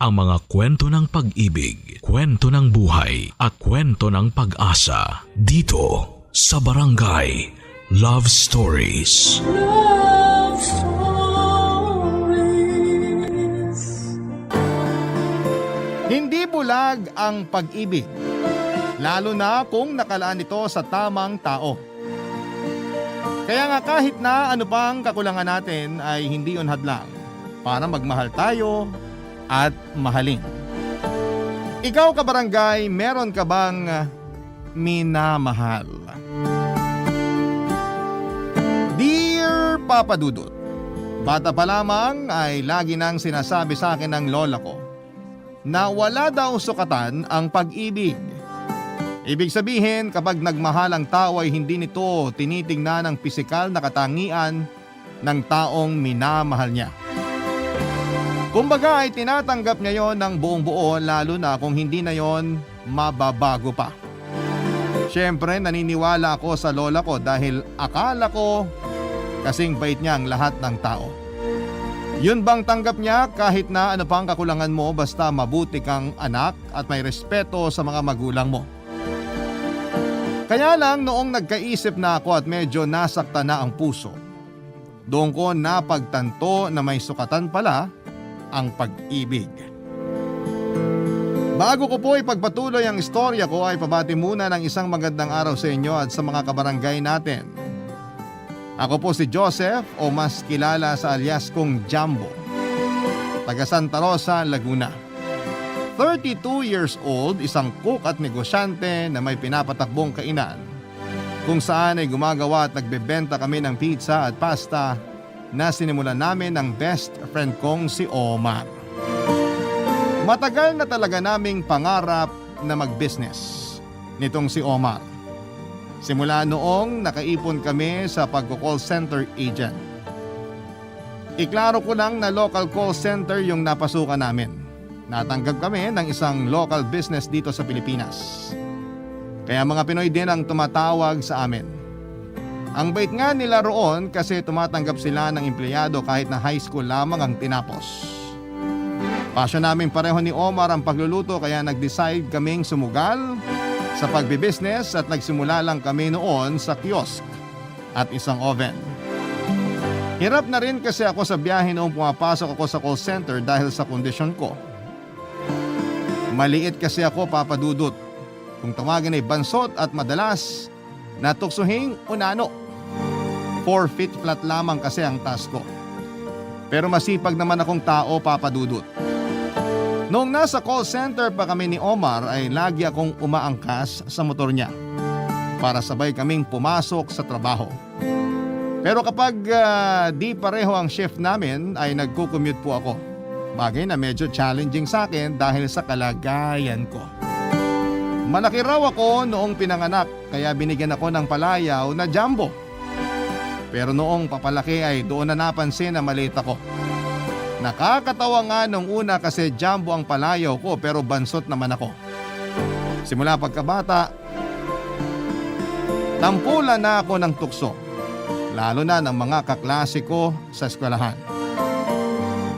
ang mga kwento ng pag-ibig, kwento ng buhay at kwento ng pag-asa dito sa Barangay Love Stories. Love Stories. Hindi bulag ang pag-ibig, lalo na kung nakalaan ito sa tamang tao. Kaya nga kahit na ano pang kakulangan natin ay hindi yun hadlang para magmahal tayo at mahalin. Ikaw kabarangay, meron ka bang minamahal? Dear Papa Dudut, bata pa lamang ay lagi nang sinasabi sa akin ng lola ko na wala daw sukatan ang pag-ibig. Ibig sabihin, kapag nagmahal ang tao ay hindi nito tinitingnan ang pisikal na katangian ng taong minamahal niya. Kumbaga ay tinatanggap niya yon ng buong buo, lalo na kung hindi na yon mababago pa. Siyempre naniniwala ako sa lola ko dahil akala ko kasing bait niya ang lahat ng tao. Yun bang tanggap niya kahit na ano pang kakulangan mo basta mabuti kang anak at may respeto sa mga magulang mo? Kaya lang noong nagkaisip na ako at medyo nasakta na ang puso, doon ko napagtanto na may sukatan pala ang pag-ibig. Bago ko po ipagpatuloy ang istorya ko ay pabati muna ng isang magandang araw sa inyo at sa mga kabarangay natin. Ako po si Joseph o mas kilala sa alias kong Jambo, taga Santa Rosa, Laguna. 32 years old, isang cook at negosyante na may pinapatakbong kainan kung saan ay gumagawa at nagbebenta kami ng pizza at pasta na sinimulan namin ng best friend kong si Omar. Matagal na talaga naming pangarap na mag-business nitong si Omar. Simula noong nakaipon kami sa pag-call center agent. Iklaro ko lang na local call center yung napasukan namin. Natanggap kami ng isang local business dito sa Pilipinas. Kaya mga Pinoy din ang tumatawag sa amin. Ang bait nga nila roon kasi tumatanggap sila ng empleyado kahit na high school lamang ang tinapos. Pasyon namin pareho ni Omar ang pagluluto kaya nag-decide kaming sumugal sa pagbibusiness at nagsimula lang kami noon sa kiosk at isang oven. Hirap na rin kasi ako sa biyahe noong pumapasok ako sa call center dahil sa kondisyon ko. Maliit kasi ako, Papa Dudut. Kung tawagin ay bansot at madalas natuksuhing unano. 4 feet flat lamang kasi ang taas ko. Pero masipag naman akong tao, Papa Dudut. Noong nasa call center pa kami ni Omar ay lagi akong umaangkas sa motor niya para sabay kaming pumasok sa trabaho. Pero kapag di pareho ang shift namin ay nagko-commute po ako. Bagay na medyo challenging sa akin dahil sa kalagayan ko. Malaki raw ako noong pinanganak kaya binigyan ako ng palayaw na Jumbo. Pero noong papalaki ay doon na napansin na maliit ako. Nakakatawa nga nung una kasi Jumbo ang palayaw ko pero bansot naman ako. Simula pagkabata, tampulan na ako ng tukso. Lalo na ng mga kaklase ko sa eskwelahan.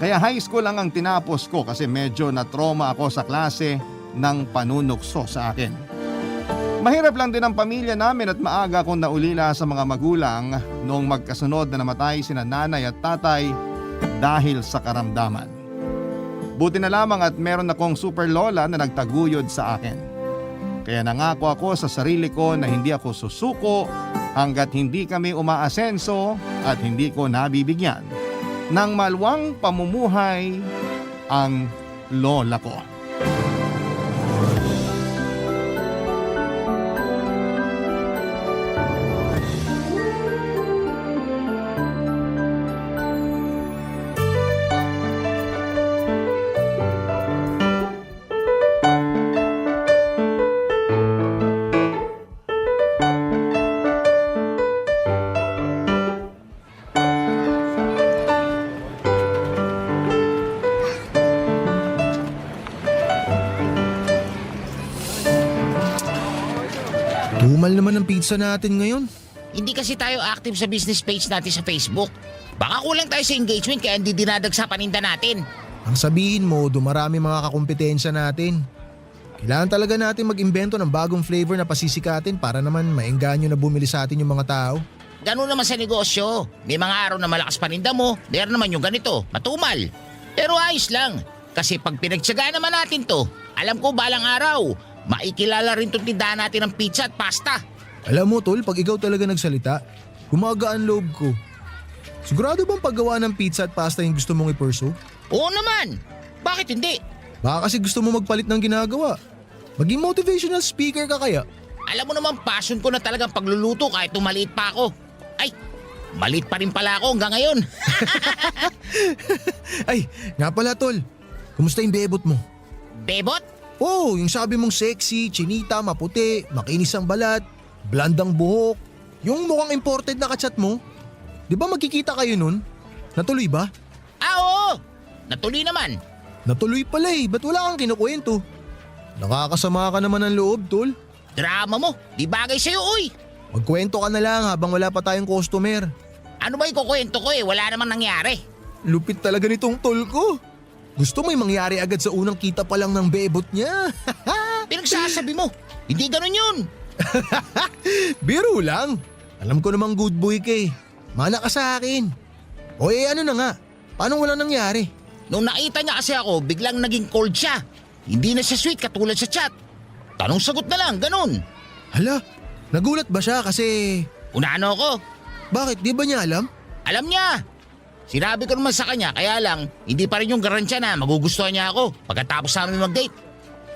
Kaya high school lang ang tinapos ko kasi medyo na-trauma ako sa klase ng panunukso sa akin. Mahirap lang din ang pamilya namin at maaga akong naulila sa mga magulang noong magkasunod na namatay sina nanay at tatay dahil sa karamdaman. Buti na lamang at meron akong super lola na nagtaguyod sa akin. Kaya nangako ako sa sarili ko na hindi ako susuko hanggat hindi kami umaasenso at hindi ko nabibigyan ng malwang pamumuhay ang lola ko. Tumal naman ang pizza natin ngayon. Hindi kasi tayo active sa business page natin sa Facebook. Baka kulang tayo sa engagement kaya hindi dinadag sa paninda natin. Ang sabihin mo, dumarami mga kakumpetensya natin. Kailangan talaga natin mag-imbento ng bagong flavor na pasisikatin para naman maengganyo na bumili sa atin yung mga tao. Ganun naman sa negosyo. May mga araw na malakas paninda mo, meron naman yung ganito, matumal. Pero ayos lang. Kasi pag pinagtsagaan naman natin to, alam ko balang araw, maikilala rin itong tindahan natin ng pizza at pasta. Alam mo tol, pag ikaw talaga nagsalita, gumagaan loob ko. Sigurado bang paggawa ng pizza at pasta yung gusto mong i-pursue? Oo naman. Bakit hindi? Baka kasi gusto mo magpalit ng ginagawa. Maging motivational speaker ka kaya? Alam mo naman passion ko na talagang pagluluto kahit maliit pa ako. Ay, maliit pa rin pala ako hanggang ngayon. Ay, nga pala tol. Kumusta yung bebot mo? Bebot? Oh, yung sabi mong sexy, chinita, maputi, makinis ang balat, blandang buhok. Yung mukhang imported na kachat mo. Di ba magkikita kayo nun? Natuloy ba? Oo! Natuloy naman. Natuloy pala eh. Ba't wala kang kinukwento? Nakakasama ka naman ng loob, tol. Drama mo, di bagay sa'yo, uy. Magkwento ka na lang habang wala pa tayong customer. Ano ba ikukwento ko eh, wala namang nangyari. Lupit talaga nitong tol ko. Gusto may mangyari agad sa unang kita pa lang ng bebot niya. Pinagsasabi mo, hindi ganun yun. Biro lang. Alam ko namang good boy ka eh. Mana ka sa akin. O ano na nga, paano wala nangyari? Nung nakita niya kasi ako, biglang naging cold siya. Hindi na siya sweet katulad sa chat. Tanong sagot na lang, ganun. Hala, nagulat ba siya kasi… Unano ako. Bakit, di ba niya alam? Alam niya. Sinabi ko naman sa kanya, kaya lang, hindi pa rin yung garansya na magugustuhan niya ako pagkatapos namin mag-date.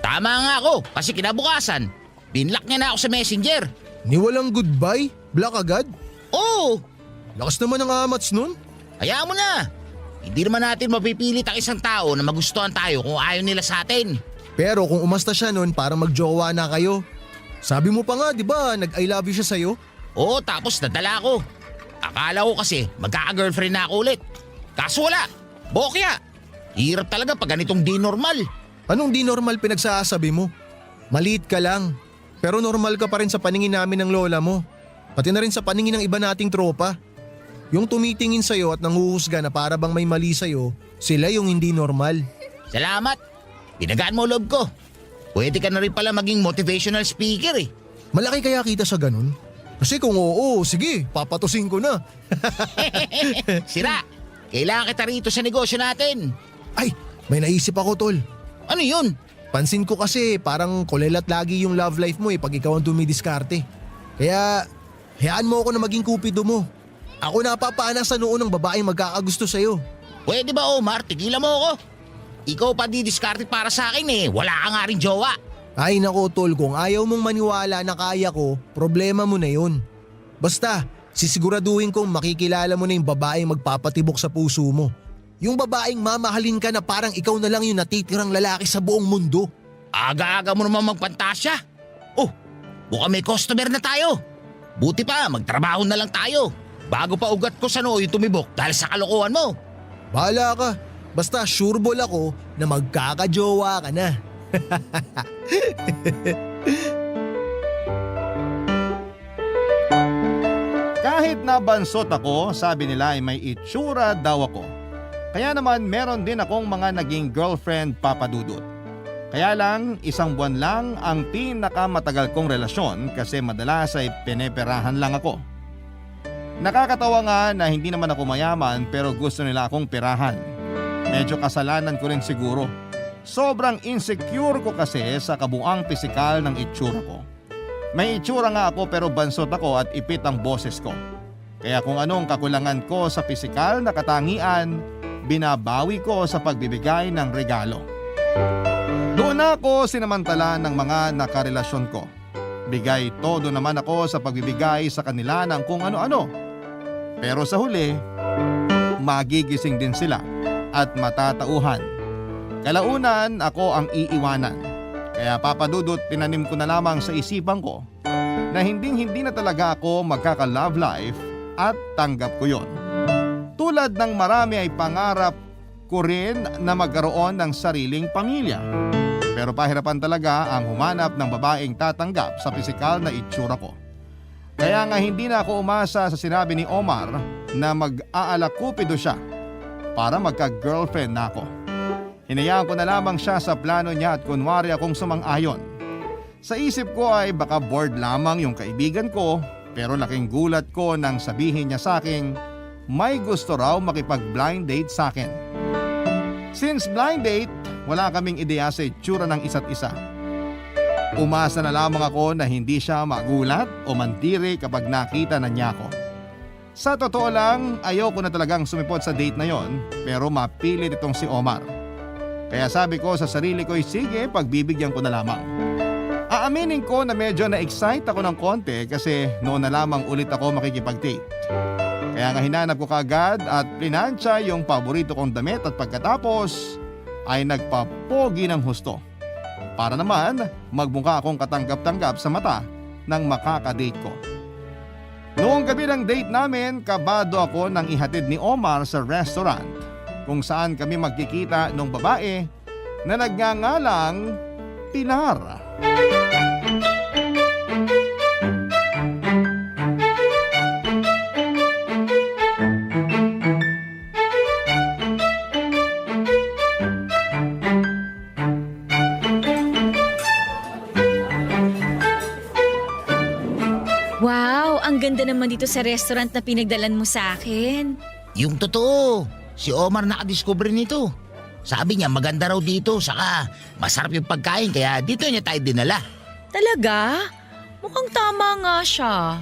Tama nga ako, kasi kinabukasan, binlock niya na ako sa messenger. Ni walang goodbye? Block agad? Oo, Lakas naman ng amats nun. hayaan mo na. Hindi naman natin mapipilit ang isang tao na magustuhan tayo kung ayaw nila sa atin. Pero kung umasta siya nun para magjowa na kayo. Sabi mo pa nga, di ba, nag-I love you siya sa'yo? Oo, tapos nadala ko. Akala ko kasi magkaka-girlfriend na ako ulit. Kaso wala, bokya. Hirap talaga pag ganitong di normal. Anong di normal pinagsasabi mo? Maliit ka lang. Pero normal ka pa rin sa paningin namin ng lola mo. Pati na rin sa paningin ng iba nating tropa. Yung tumitingin sa'yo at nanguhusga na para bang may mali sa'yo, sila yung hindi normal. Salamat. Pinagaan mo loob ko. Pwede ka na rin pala maging motivational speaker eh. Malaki kaya kita sa ganun? Kasi kung oo, sige, papatusin ko na. Sira, kailangan kita rito sa negosyo natin. Ay, may naisip ako tol. Ano yun? Pansin ko kasi parang kulelat lagi yung love life mo pag ikaw ang dumidiskarte. Kaya, hayaan mo ako na maging kupido mo. Ako napapana sa noo ng babaeng magkakagusto sa'yo. Pwede ba Omar, tigilan mo ako? Ikaw pa didiskarte para sa akin eh, wala ka nga rin jowa. Ay nako tol, kung ayaw mong maniwala na kaya ko, problema mo na yun. Basta, sisiguraduhin kong makikilala mo na yung babaeng magpapatibok sa puso mo. Yung babaeng mamahalin ka na parang ikaw na lang yung natitirang lalaki sa buong mundo. Aga-aga mo naman magpantasya. Oh, mukhang may customer na tayo. Buti pa, magtrabaho na lang tayo. Bago pa ugat ko sa noo yung tumibok dahil sa kalokohan mo. Bahala ka. Basta sureball ako na magkakajowa ka na. Kahit nabansot ako, sabi nila ay may itsura daw ako. Kaya naman meron din akong mga naging girlfriend papadudot. Kaya lang, 1 buwan lang ang pinakamatagal kong relasyon kasi madalas ay pineperahan lang ako. Nakakatawa nga na hindi naman ako mayaman pero gusto nila akong perahan. Medyo kasalanan ko rin siguro. Sobrang insecure ko kasi sa kabuang pisikal ng itsura ko. May itsura nga ako pero bansot ako at ipit ang boses ko. Kaya kung anong kakulangan ko sa pisikal na katangian, binabawi ko sa pagbibigay ng regalo. Doon ako sinamantala ng mga nakarelasyon ko. Bigay todo naman ako sa pagbibigay sa kanila ng kung ano-ano. Pero sa huli, magigising din sila at matatauhan. Kalaunan ako ang iiwanan. Kaya papadudot tinanim ko na lamang sa isipan ko na hindi na talaga ako magkaka-love life at tanggap ko yon. Tulad ng marami ay pangarap ko rin na magkaroon ng sariling pamilya. Pero pahirapan talaga ang humanap ng babaeng tatanggap sa pisikal na itsura ko. Kaya nga hindi na ako umasa sa sinabi ni Omar na mag-aalakupido siya para magka-girlfriend na ako. Hinayaan ko na lamang siya sa plano niya at kunwari akong sumang-ayon. Sa isip ko ay baka bored lamang yung kaibigan ko, pero laking gulat ko nang sabihin niya sa akin may gusto raw makipag-blind date sa akin. Since blind date, wala kaming ideya sa itsura ng isa't isa. Umasa na lamang ako na hindi siya magulat o mandiri kapag nakita na niya ako. Sa totoo lang, ayoko na talagang sumipot sa date na yon, pero mapilit itong si Omar. Kaya sabi ko sa sarili ko, sige, pagbibigyan ko na lamang. Aaminin ko na medyo na-excite ako ng konti kasi noon na lamang ulit ako makikipag-date. Kaya nga hinanap ko kaagad at plinansya yung paborito kong damit at pagkatapos ay nagpapogi ng husto. Para naman magmukha akong katanggap-tanggap sa mata ng makakadate ko. Noong gabi ng date namin, kabado ako nang ihatid ni Omar sa restaurant kung saan kami magkikita ng babae na nagngangalang Pilar. Wow, ang ganda naman dito sa restaurant na pinagdalan mo sa akin. Yung totoo, si Omar nakadiscover nito. Sabi niya maganda raw dito, saka masarap yung pagkain kaya dito niya tayo dinala. Talaga? Mukhang tama nga siya.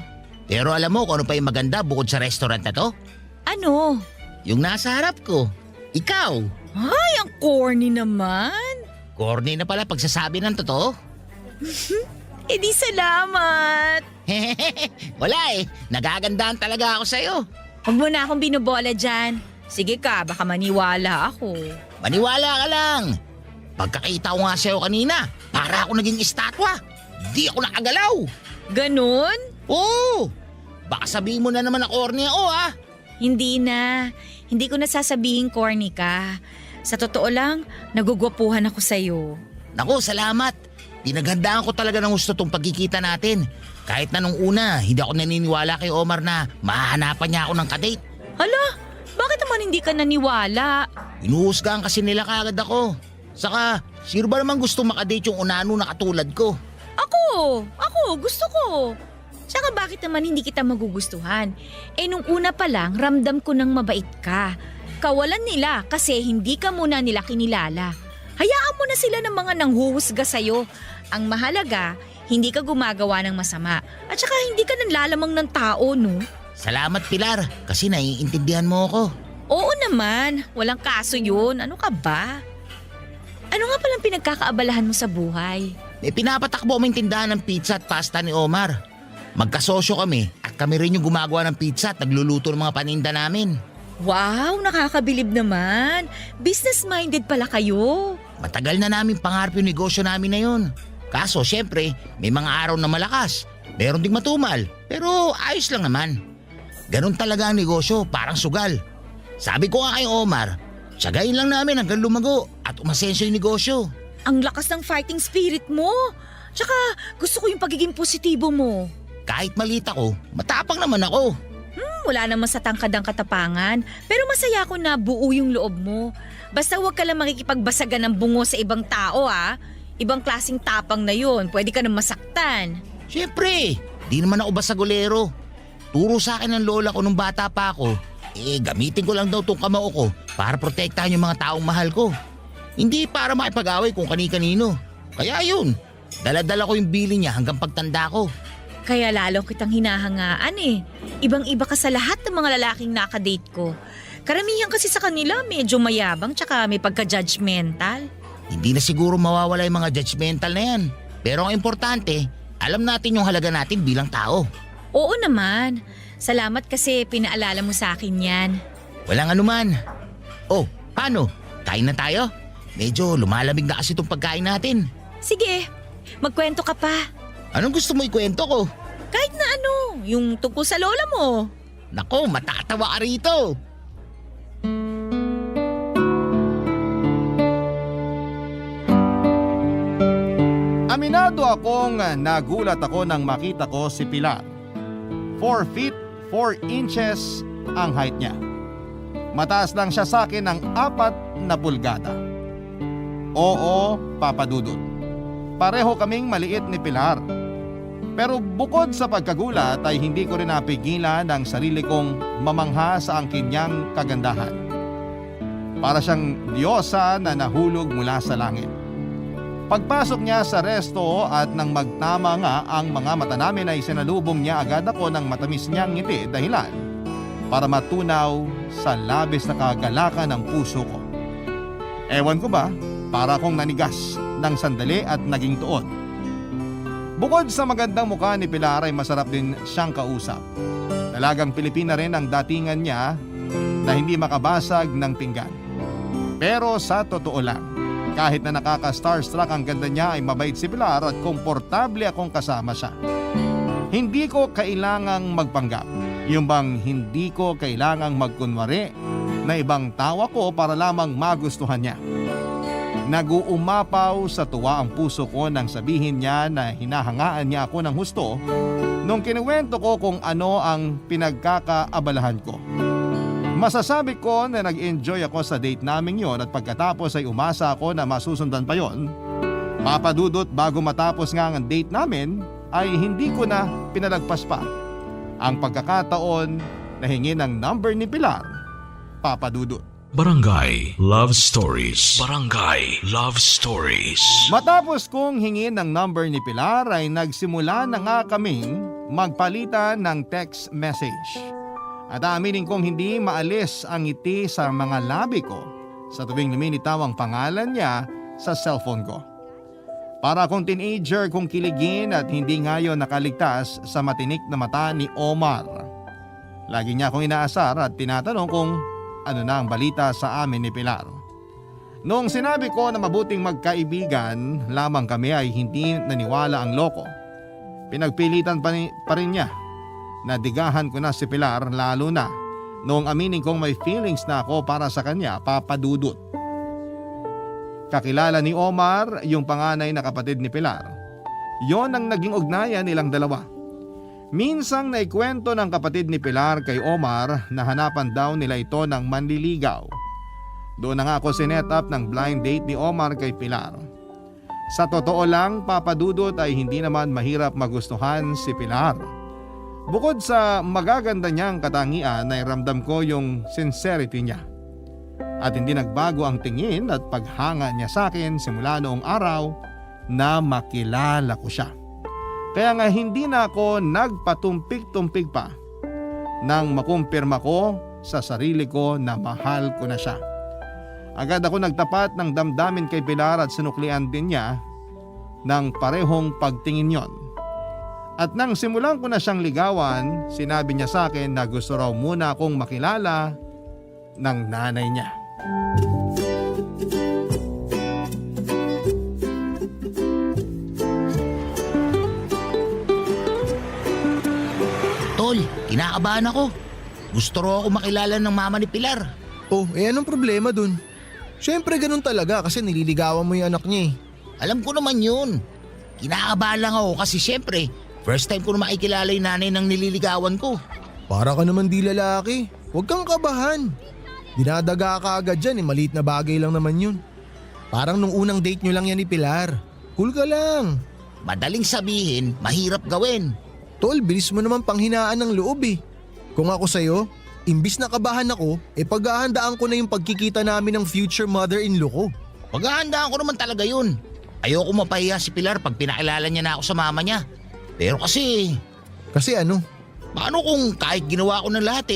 Pero alam mo kung ano pa yung maganda bukod sa restaurant na to? Ano? Yung nasa harap ko. Ikaw. Ay, ang corny naman. Corny na pala pagsasabi ng totoo. Eh di salamat. Wala eh, nagagandahan talaga ako sa'yo. Huwag mo na akong binubola dyan. Sige ka, baka maniwala ako. Maniwala ka lang. Pagkakita ko nga sa'yo kanina, para ako naging estatwa. Di ako nakagalaw. Ganon? Oo! Baka sabihin mo na naman na corny ako ha. Hindi na. Hindi ko nasasabihin corny ka. Sa totoo lang, nagugwapuhan ako sa'yo. Naku, salamat. Pinaghandaan ko talaga ng gusto tong pagkikita natin. Kahit na nung una, hindi ako naniniwala kay Omar na mahahanapan niya ako ng kadate. Hala, bakit naman hindi ka naniwala? Inuhusgahan kasi nila kaagad ako. Saka, sino ba naman gusto makadate yung unano na katulad ko? Ako, gusto ko. Tsaka bakit naman hindi kita magugustuhan? Eh nung una pa lang, ramdam ko nang mabait ka. Kawalan nila kasi hindi ka muna nila kinilala. Hayaan mo na sila ng mga nanghuhusga sa'yo. Ang mahalaga, hindi ka gumagawa ng masama. At saka hindi ka nanlalamang ng tao, no? Salamat Pilar, kasi naiintindihan mo ako. Oo naman, walang kaso yun. Ano ka ba? Ano nga palang pinagkakaabalahan mo sa buhay? May pinapatakbo kaming tindahan ng pizza at pasta ni Omar. Magkasosyo kami at kami rin yung gumagawa ng pizza at nagluluto ng mga paninda namin. Wow, nakakabilib naman. Business-minded pala kayo. Matagal na namin pangarap yung negosyo namin na yun. Kaso syempre, may mga araw na malakas. Meron ding matumal, pero ayos lang naman. Ganon talaga ang negosyo, parang sugal. Sabi ko nga kay Omar, tsagayin lang namin hanggang lumago at umasenso yung negosyo. Ang lakas ng fighting spirit mo. Tsaka gusto ko yung pagiging positibo mo. Kahit maliit ako, matapang naman ako. Wala naman sa tangkad ang katapangan. Pero masaya ako na buo yung loob mo. Basta huwag ka lang makikipagbasagan ng bungo sa ibang tao ha. Ibang klaseng tapang na yun. Pwede ka nang masaktan. Siyempre, di naman ako basagolero. Turo sa akin ng lola ko nung bata pa ako, gamitin ko lang daw tong kamao ko para protektahan yung mga taong mahal ko. Hindi para makipag-away kung kani-kanino. Kaya yun, dala-dala ko yung bili niya hanggang pagtanda ko. Kaya lalo kitang hinahangaan eh. Ibang-iba ka sa lahat ng mga lalaking nakadate ko. Karamihan kasi sa kanila medyo mayabang tsaka may pagka-judgmental. Hindi na siguro mawawala yung mga judgmental na yan. Pero ang importante, alam natin yung halaga natin bilang tao. Oo naman. Salamat kasi pinaalala mo sa akin yan. Walang anuman. Oh, paano? Kain na tayo? Medyo lumalamig na kasi itong pagkain natin. Sige, magkwento ka pa. Anong gusto mo ikwento ko? Kahit na ano, yung tungkol sa lola mo. Nako, matatawa ka rito. Aminado akong nagulat ako nang makita ko si Pilar. 4 feet 4 inches ang height niya. Mataas lang siya sa akin ng 4 na pulgada. Oo, Papa Dudut. Pareho kaming maliit ni Pilar. Pero bukod sa pagkagulat ay hindi ko rin napigilan ang sarili kong mamangha sa angkin niyang kagandahan. Para siyang diyosa na nahulog mula sa langit. Pagpasok niya sa resto at nang magtama nga ang mga mata namin ay sinalubong niya agad ako ng matamis niyang ngiti dahilan para matunaw sa labis na kagalakan ng puso ko. Ewan ko ba, para akong nanigas ng sandali at naging tuon. Bukod sa magandang mukha ni Pilar ay masarap din siyang kausap. Talagang Pilipina rin ang datingan niya na hindi makabasag ng pinggan. Pero sa totoo lang, kahit na nakaka-starstruck ang ganda niya ay mabait si Pilar at komportable akong kasama siya. Hindi ko kailangang magpanggap. Yung bang hindi ko kailangang magkunwari na ibang tawa ko para lamang magustuhan niya. Nag-uumapaw sa tuwa ang puso ko nang sabihin niya na hinahangaan niya ako ng husto nung kinuwento ko kung ano ang pinagkakaabalahan ko. Masasabi ko na nag-enjoy ako sa date naming yon at pagkatapos ay umasa ako na masusundan pa yon. Papa Dudut, bago matapos nga ang date namin ay hindi ko na pinalagpas pa ang pagkakataon na hingin ng number ni Pilar, Papa Dudut. Barangay Love Stories. Barangay Love Stories. Matapos kong hingin ng number ni Pilar ay nagsimula na nga kaming magpalitan ng text message. At aminin kong hindi maalis ang ngiti sa mga labi ko sa tuwing lumilitaw ang pangalan niya sa cellphone ko. Para akong teenager kong kiligin at hindi ngayon nakaligtas sa matinik na mata ni Omar. Lagi niya akong inaasar at tinatanong kung ano na ang balita sa amin ni Pilar. Noong sinabi ko na mabuting magkaibigan lamang kami ay hindi naniwala ang loko. Pinagpilitan pa rin niya. Nadigahan ko na si Pilar lalo na noong aminin kong may feelings na ako para sa kanya, Papa Dudut. Kakilala ni Omar yung panganay na kapatid ni Pilar. Yon ang naging ugnayan nilang dalawa. Minsang naikwento ng kapatid ni Pilar kay Omar na hanapan daw nila ito ng manliligaw. Doon na nga ako sinet up ng blind date ni Omar kay Pilar. Sa totoo lang, Papa Dudut, ay hindi naman mahirap magustuhan si Pilar. Bukod sa magaganda niyang katangian ay ramdam ko yung sincerity niya. At hindi nagbago ang tingin at paghanga niya sa akin simula noong araw na makilala ko siya. Kaya nga hindi na ako nagpatumpik-tumpik pa nang makumpirma ko sa sarili ko na mahal ko na siya. Agad ako nagtapat ng damdamin kay Pilar at sinuklian din niya ng parehong pagtingin yon. At nang simulan ko na siyang ligawan, sinabi niya sa akin na gusto raw muna akong makilala ng nanay niya. Tol, kinakabahan ako. Gusto raw ako makilala ng mama ni Pilar. Oh, anong problema dun? Siyempre ganun talaga kasi nililigawan mo yung anak niya eh. Alam ko naman yun. Kinakabahan lang ako kasi syempre, first time ko na makikilala yung nanay ng nililigawan ko. Para ka naman di lalaki. Huwag kang kabahan. Dinadaga ka agad dyan eh, maliit na bagay lang naman yun. Parang nung unang date nyo lang yan ni Pilar. Cool ka lang. Madaling sabihin, mahirap gawin. Tol, bilis mo naman panghinaan ng loob eh. Kung ako sa'yo, imbis na kabahan ako, paghahandaan ko na yung pagkikita namin ng future mother-in-law ko. Paghahandaan ko naman talaga yun. Ayoko mapahiya si Pilar pag pinakilala niya na ako sa mama niya. Pero kasi... Kasi ano? Paano kung kahit ginawa ko ng lahat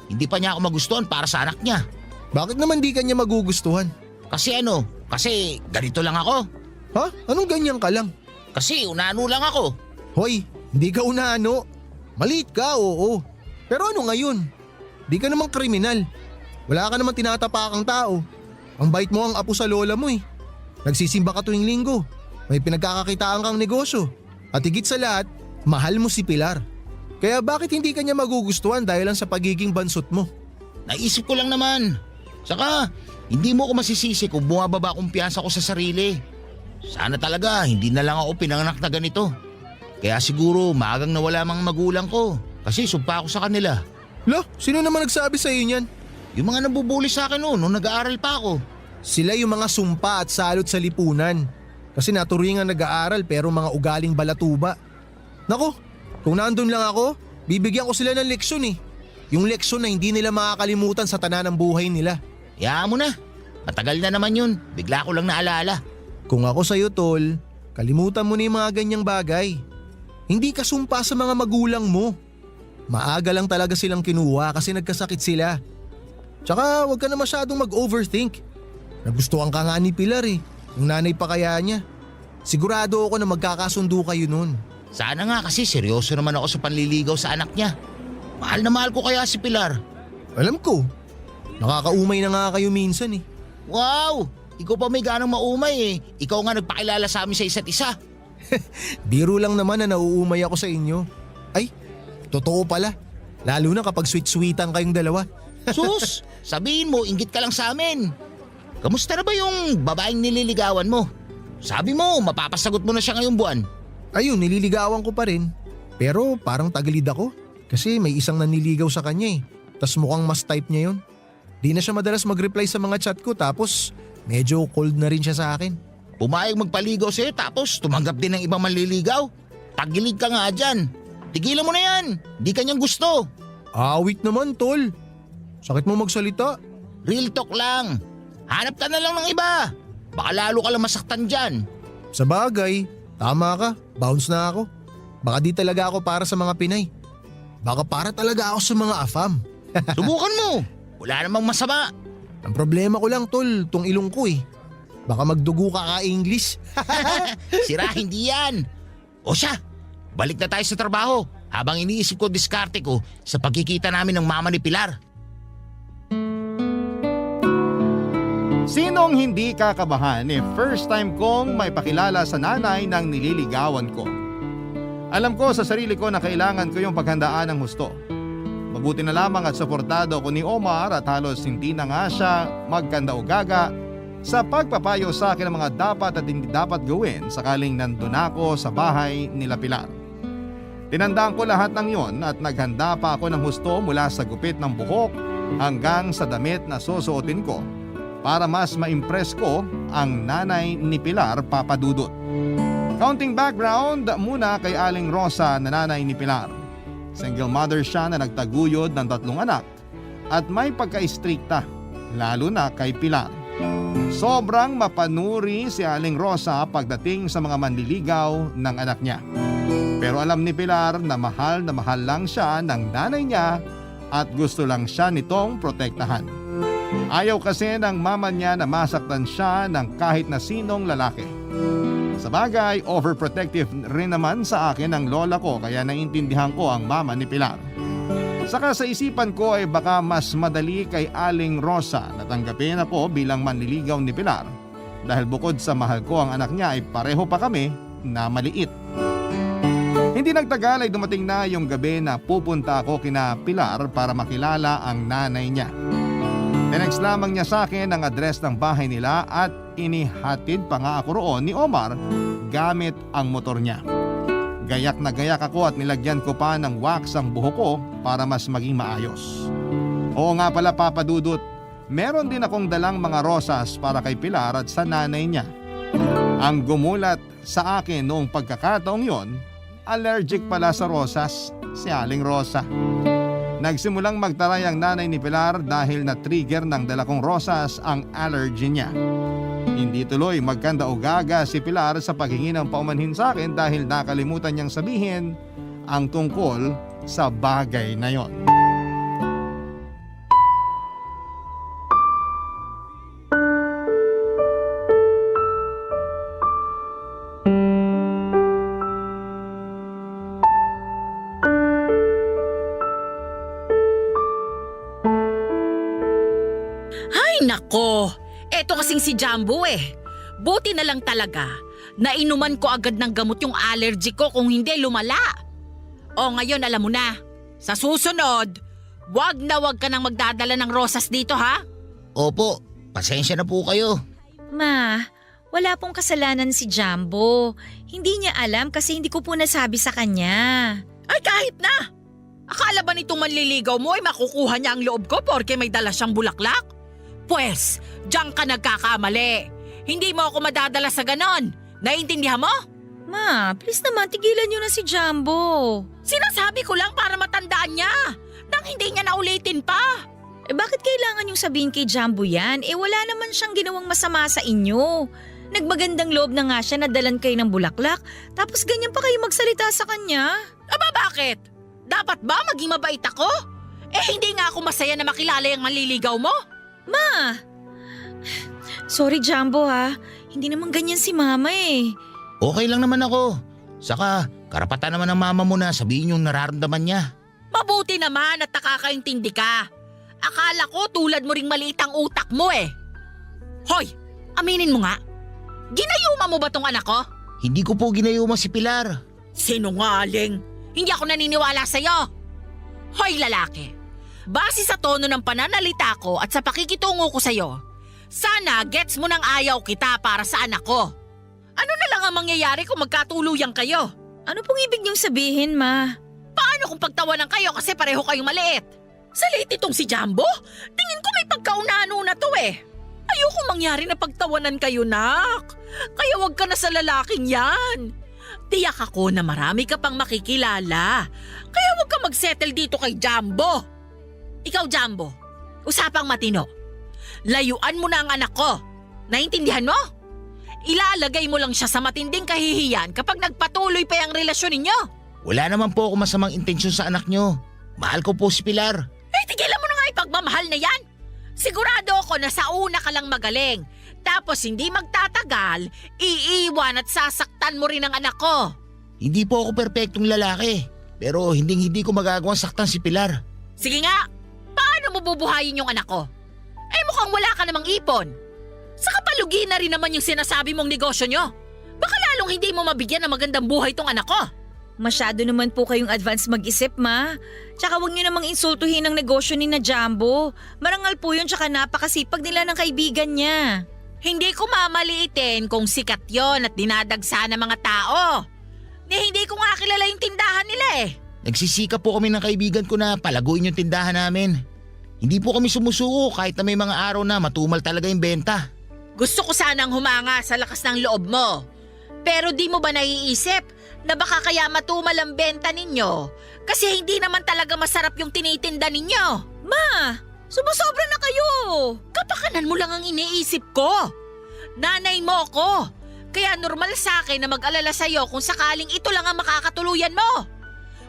hindi pa niya ako magustuhan para sa anak niya? Bakit naman di ka niya magugustuhan? Kasi kasi ganito lang ako. Ha? Anong ganyan ka lang? Kasi unano lang ako. Hoy, hindi ka unaano. Maliit ka, oo. Pero ano ngayon? Di ka namang kriminal. Wala ka namang tinatapakang tao. Ang bait mo ang apo sa lola mo eh. Nagsisimba ka tuwing linggo. May pinagkakakitaan kang negosyo. At higit sa lahat, mahal mo si Pilar. Kaya bakit hindi ka niya magugustuhan dahil lang sa pagiging bansot mo? Naisip ko lang naman. Saka, hindi mo ko masisisi kung bumababa kumpiyansa ko sa sarili. Sana talaga hindi na lang ako pinanganak na ganito. Kaya siguro maagang nawala mga magulang ko kasi sumpa ako sa kanila. Lo, sino naman nagsabi sa iyo niyan? Yung mga nabubuli sa akin nung nag-aaral pa ako. Sila yung mga sumpa at salot sa lipunan. Kasi naturingan nag-aaral pero mga ugaling balatuba. Nako, kung nandun lang ako, bibigyan ko sila ng leksyon eh. Yung leksyon na hindi nila makakalimutan sa tanan ng buhay nila. Hayaan mo na. Matagal na naman yun. Bigla ko lang naalala. Kung ako sa'yo tol, kalimutan mo na yung mga ganyang bagay. Hindi ka sumpa sa mga magulang mo. Maaga lang talaga silang kinuha kasi nagkasakit sila. Tsaka huwag ka na masyadong mag-overthink. Nagustuhan ka nga ni Pilar eh. Yung nanay pa kaya niya. Sigurado ako na magkakasundo kayo nun. Sana nga kasi seryoso naman ako sa panliligaw sa anak niya. Mahal na mahal ko kaya si Pilar. Alam ko, nakakaumay na nga kayo minsan eh. Wow! Ikaw pa may ganang maumay eh. Ikaw nga nagpakilala sa amin sa isa't isa. Biro lang naman na nauumay ako sa inyo. Ay, totoo pala. Lalo na kapag sweet-sweetan kayong dalawa. Sus! Sabihin mo, inggit ka lang sa amin. Kamusta na ba yung babaeng nililigawan mo? Sabi mo, mapapasagot mo na siya ngayong buwan. Ayun, nililigawan ko pa rin. Pero parang tagilid ako. Kasi may isang naniligaw sa kanya eh. Tas mukhang mas type niya yun. Di na siya madalas mag-reply sa mga chat ko tapos medyo cold na rin siya sa akin. Pumayag magpaligaw sa'yo tapos tumanggap din ng ibang manliligaw. Tagilid ka nga dyan. Tigilan mo na yan. Di kanyang gusto. Awit naman tol. Sakit mo magsalita. Real talk lang. Hanap ka na lang ng iba. Baka lalo ka lang masaktan dyan. Sa bagay, tama ka. Bounce na ako. Baka di talaga ako para sa mga Pinay. Baka para talaga ako sa mga AFAM. Subukan mo. Wala namang masama. Ang problema ko lang tol, tong ilong ko eh. Baka magdugo ka ka-English. Sira, hindi yan. O siya, balik na tayo sa trabaho habang iniisip ko diskarte ko sa pagkikita namin ng mama ni Pilar. Sinong hindi kakabahan first time kong may pakilala sa nanay ng nililigawan ko. Alam ko sa sarili ko na kailangan ko yung paghandaan ng husto. Mabuti na lamang at suportado ko ni Omar at halos hindi na nga siya magkanda-ugaga sa pagpapayo sa akin ng mga dapat at hindi dapat gawin sakaling nandun ako sa bahay nila Pilar. Tinandaan ko lahat ng yon at naghanda pa ako ng husto mula sa gupit ng buhok hanggang sa damit na susuotin ko para mas ma-impress ko ang nanay ni Pilar, Papa Dudut. Counting background muna kay Aling Rosa na nanay ni Pilar. Single mother siya na nagtaguyod ng 3 anak at may pagka-istrikta, lalo na kay Pilar. Sobrang mapanuri si Aling Rosa pagdating sa mga manliligaw ng anak niya. Pero alam ni Pilar na mahal lang siya ng nanay niya at gusto lang siya nitong protektahan. Ayaw kasi ng mama niya na masaktan siya ng kahit na sinong lalaki. Sa bagay, overprotective rin naman sa akin ang lola ko kaya naiintindihan ko ang mama ni Pilar. Saka sa isipan ko ay baka mas madali kay Aling Rosa na tanggapin ako bilang manliligaw ni Pilar dahil bukod sa mahal ko ang anak niya ay pareho pa kami na maliit. Hindi nagtagal ay dumating na yung gabi na pupunta ako kina Pilar para makilala ang nanay niya. Tinext lamang niya sa akin ang address ng bahay nila at inihatid pa nga ako roon ni Omar gamit ang motor niya. Gayak na gayak ako at nilagyan ko pa ng wax ang buhok ko para mas maging maayos. Oo nga pala Papa Dudut, meron din akong dalang mga rosas para kay Pilar at sa nanay niya. Ang gumulat sa akin noong pagkakataong yon, allergic pala sa rosas si Aling Rosa. Nagsimulang magtaray ang nanay ni Pilar dahil na-trigger ng dala kong rosas ang allergy niya. Hindi tuloy magkanda-ugaga si Pilar sa paghingi ng paumanhin sa akin dahil nakalimutan niyang sabihin ang tungkol sa bagay na yon. Nako, eto kasing si Jumbo eh. Buti na lang talaga na inuman ko agad ng gamot yung allergy ko kung hindi lumala. O ngayon alam mo na, sa susunod, wag ka nang magdadala ng rosas dito ha? Opo, pasensya na po kayo. Ma, wala pong kasalanan si Jumbo. Hindi niya alam kasi hindi ko po nasabi sa kanya. Ay kahit na! Akala ba nitong manliligaw mo ay makukuha niya ang loob ko porke may dala siyang bulaklak? Pwes, diyan ka nagkakamali. Hindi mo ako madadala sa ganon. Naiintindihan mo? Ma, please naman tigilan niyo na si Jumbo. Sinasabi ko lang para matandaan niya. Nang hindi niya naulitin pa. Bakit kailangan yung sabihin kay Jumbo yan? Wala naman siyang ginawang masama sa inyo. Nagmagandang loob na nga siya na dalan kayo ng bulaklak, tapos ganyan pa kayo magsalita sa kanya? Aba bakit? Dapat ba maging mabait ako? Hindi nga ako masaya na makilala yung manliligaw mo. Ma! Sorry Jumbo ha, hindi naman ganyan si Mama Okay lang naman ako. Saka, karapatan naman ng mama mo na sabihin yung nararamdaman niya. Mabuti naman at nakakaintindi ka. Akala ko tulad mo ring maliit ang utak mo Hoy, aminin mo nga. Ginayuma mo ba tong anak ko? Hindi ko po ginayuma si Pilar. Sinungaling. Hindi ako naniniwala sa'yo. Hoy lalaki, base sa tono ng pananalita ko at sa pakikitungo ko sa'yo, sana gets mo nang ayaw kita para sa anak ko. Ano na lang ang mangyayari kung magkatuluyan kayo? Ano pong ibig niyong sabihin, Ma? Paano kung pagtawanan kayo kasi pareho kayong maliit? Sa late itong si Jumbo? Tingin ko may pagkaunano na to Ayoko mangyari na pagtawanan kayo, nak. Kaya wag ka na sa lalaking yan. Tiyak ako na marami ka pang makikilala. Kaya wag ka magsettle dito kay Jumbo. Ikaw, Jumbo, usapang matino. Layuan mo na ang anak ko. Naintindihan mo? Ilalagay mo lang siya sa matinding kahihiyan kapag nagpatuloy pa yung relasyon ninyo. Wala naman po ako masamang intensyon sa anak niyo. Mahal ko po si Pilar. Tigilan mo na nga ipagmamahal na yan. Sigurado ako na sa una ka lang magaling. Tapos hindi magtatagal, iiwan at sasaktan mo rin ang anak ko. Hindi po ako perpektong lalaki. Pero hindi ko magagawang saktan si Pilar. Sige nga, paano mo bubuhayin yung anak ko? Mukhang wala ka namang ipon. Saka palugi na rin naman yung sinasabi mong negosyo nyo. Baka lalong hindi mo mabigyan ng magandang buhay tong anak ko. Masyado naman po kayong advance mag-isip, Ma. Tsaka huwag niyo namang insultuhin ang negosyo ni na Jumbo. Marangal po yun tsaka napakasipag nila ng kaibigan niya. Hindi ko mamaliitin kung sikat yon at dinadagsa ng mga tao. Hindi ko nga kilala yung tindahan nila Nagsisikap po kami ng kaibigan ko na palaguin yung tindahan namin. Hindi po kami sumusuko kahit na may mga araw na matumal talaga yung benta. Gusto ko sanang humanga sa lakas ng loob mo. Pero di mo ba naiisip na baka kaya matumal ang benta ninyo kasi hindi naman talaga masarap yung tinitinda ninyo? Ma, sumusobra na kayo. Kapakanan mo lang ang iniisip ko. Nanay mo ko. Kaya normal sa akin na mag-alala sa'yo kung sakaling ito lang ang makakatuluyan mo.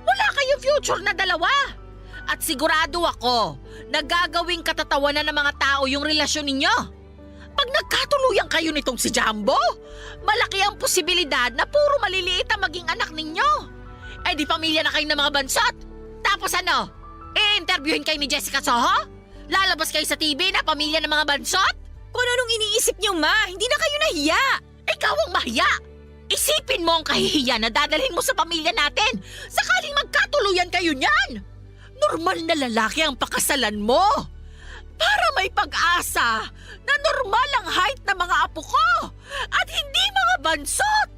Wala kayong future na dalawa. At sigurado ako na gagawing katatawanan ng mga tao yung relasyon ninyo. Pag nagkatuluyan kayo nitong si Jumbo, malaki ang posibilidad na puro maliliit ang maging anak ninyo. Di pamilya na kayo ng mga bansot. Tapos ano? I-interviewin kayo ni Jessica Soho? Lalabas kayo sa TV na pamilya ng mga bansot? Kung anong iniisip niyo, Ma, hindi na kayo nahiya. Ikaw ang mahiya. Isipin mo ang kahihiyan na dadalhin mo sa pamilya natin sakaling magkatuluyan kayo niyan. Normal na lalaki ang pakasalan mo. Para may pag-asa na normal ang height ng mga apo ko at hindi mga bansot.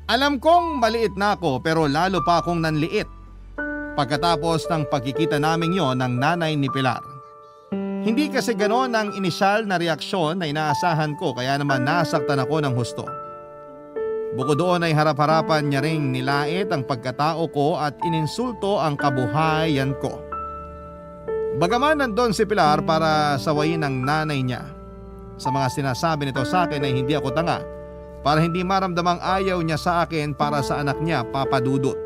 Alam kong maliit na ako pero lalo pa akong nanliit pagkatapos ng pagkikita naming yon ng nanay ni Pilar. Hindi kasi gano'n ang inisyal na reaksyon na inaasahan ko kaya naman nasaktan ako ng husto. Bukod doon ay harap-harapan niya ring nilait ang pagkatao ko at ininsulto ang kabuhayan ko. Bagaman nandun si Pilar para sawayin ang nanay niya. Sa mga sinasabi nito sa akin ay hindi ako tanga para hindi maramdamang ayaw niya sa akin para sa anak niya, Papa Dudut.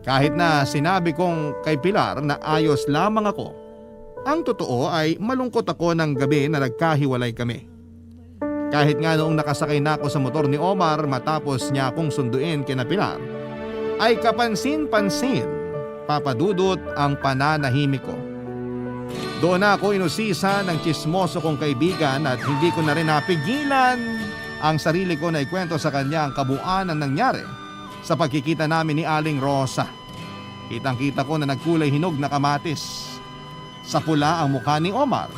Kahit na sinabi kong kay Pilar na ayos lamang ako, ang totoo ay malungkot ako ng gabi na nagkahiwalay kami. Kahit nga noong nakasakay na ako sa motor ni Omar matapos niya akong sunduin kina Pilar, ay kapansin-pansin, Papa Dudut, ang pananahimik ko. Doon na ako inusisa ng tsismoso kong kaibigan at hindi ko na rin napigilan ang sarili ko na ikwento sa kanya ang kabuuan ng nangyari sa pagkikita namin ni Aling Rosa. Kitang-kita ko na nagkulay hinog na kamatis. Sa pula ang mukha ni Omar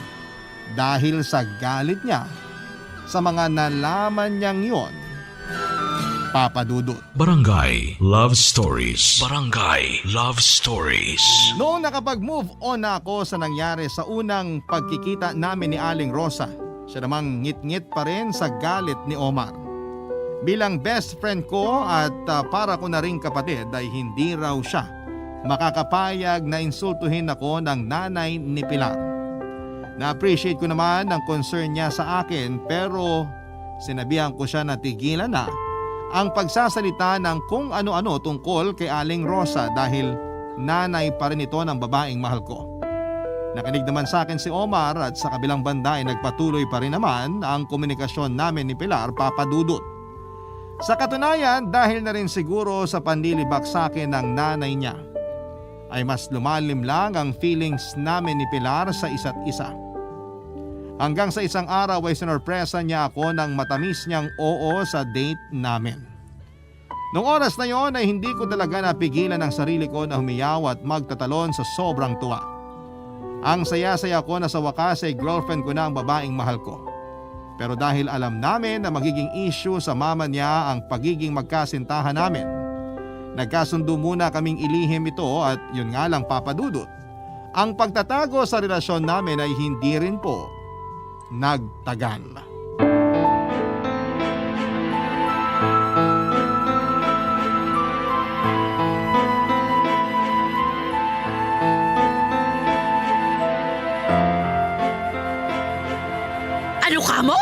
dahil sa galit niya sa mga nalaman niyang yon Papa Dudut. Barangay Love Stories. Barangay Love Stories. Noong nakapag-move on na ako sa nangyari sa unang pagkikita namin ni Aling Rosa, siya namang ngit-ngit pa rin sa galit ni Omar. Bilang best friend ko at para ko na ring kapatid ay hindi raw siya makakapayag na insultuhin ako ng nanay ni Pilar. Na-appreciate ko naman ang concern niya sa akin pero sinabihan ko siya na tigilan na ang pagsasalita ng kung ano-ano tungkol kay Aling Rosa dahil nanay pa rin ito ng babaeng mahal ko. Nakinig naman sa akin si Omar at sa kabilang banda ay nagpatuloy pa rin naman ang komunikasyon namin ni Pilar, Papa Dudut. Sa katunayan, dahil na rin siguro sa panlilibak sa akin ng nanay niya, ay mas lumalim lang ang feelings namin ni Pilar sa isa't isa. Hanggang sa isang araw ay sinorpresa niya ako ng matamis niyang oo sa date namin. Noong oras na yon ay hindi ko talaga napigilan ang sarili ko na humiyaw at magtatalon sa sobrang tuwa. Ang saya-saya ko na sa wakas ay girlfriend ko na ang babaeng mahal ko. Pero dahil alam namin na magiging issue sa mama niya ang pagiging magkasintahan namin, nagkasundo muna kaming ilihim ito at yun nga lang Papa Dudut. Ang pagtatago sa relasyon namin ay hindi rin po nagtagal. Ano ka mo?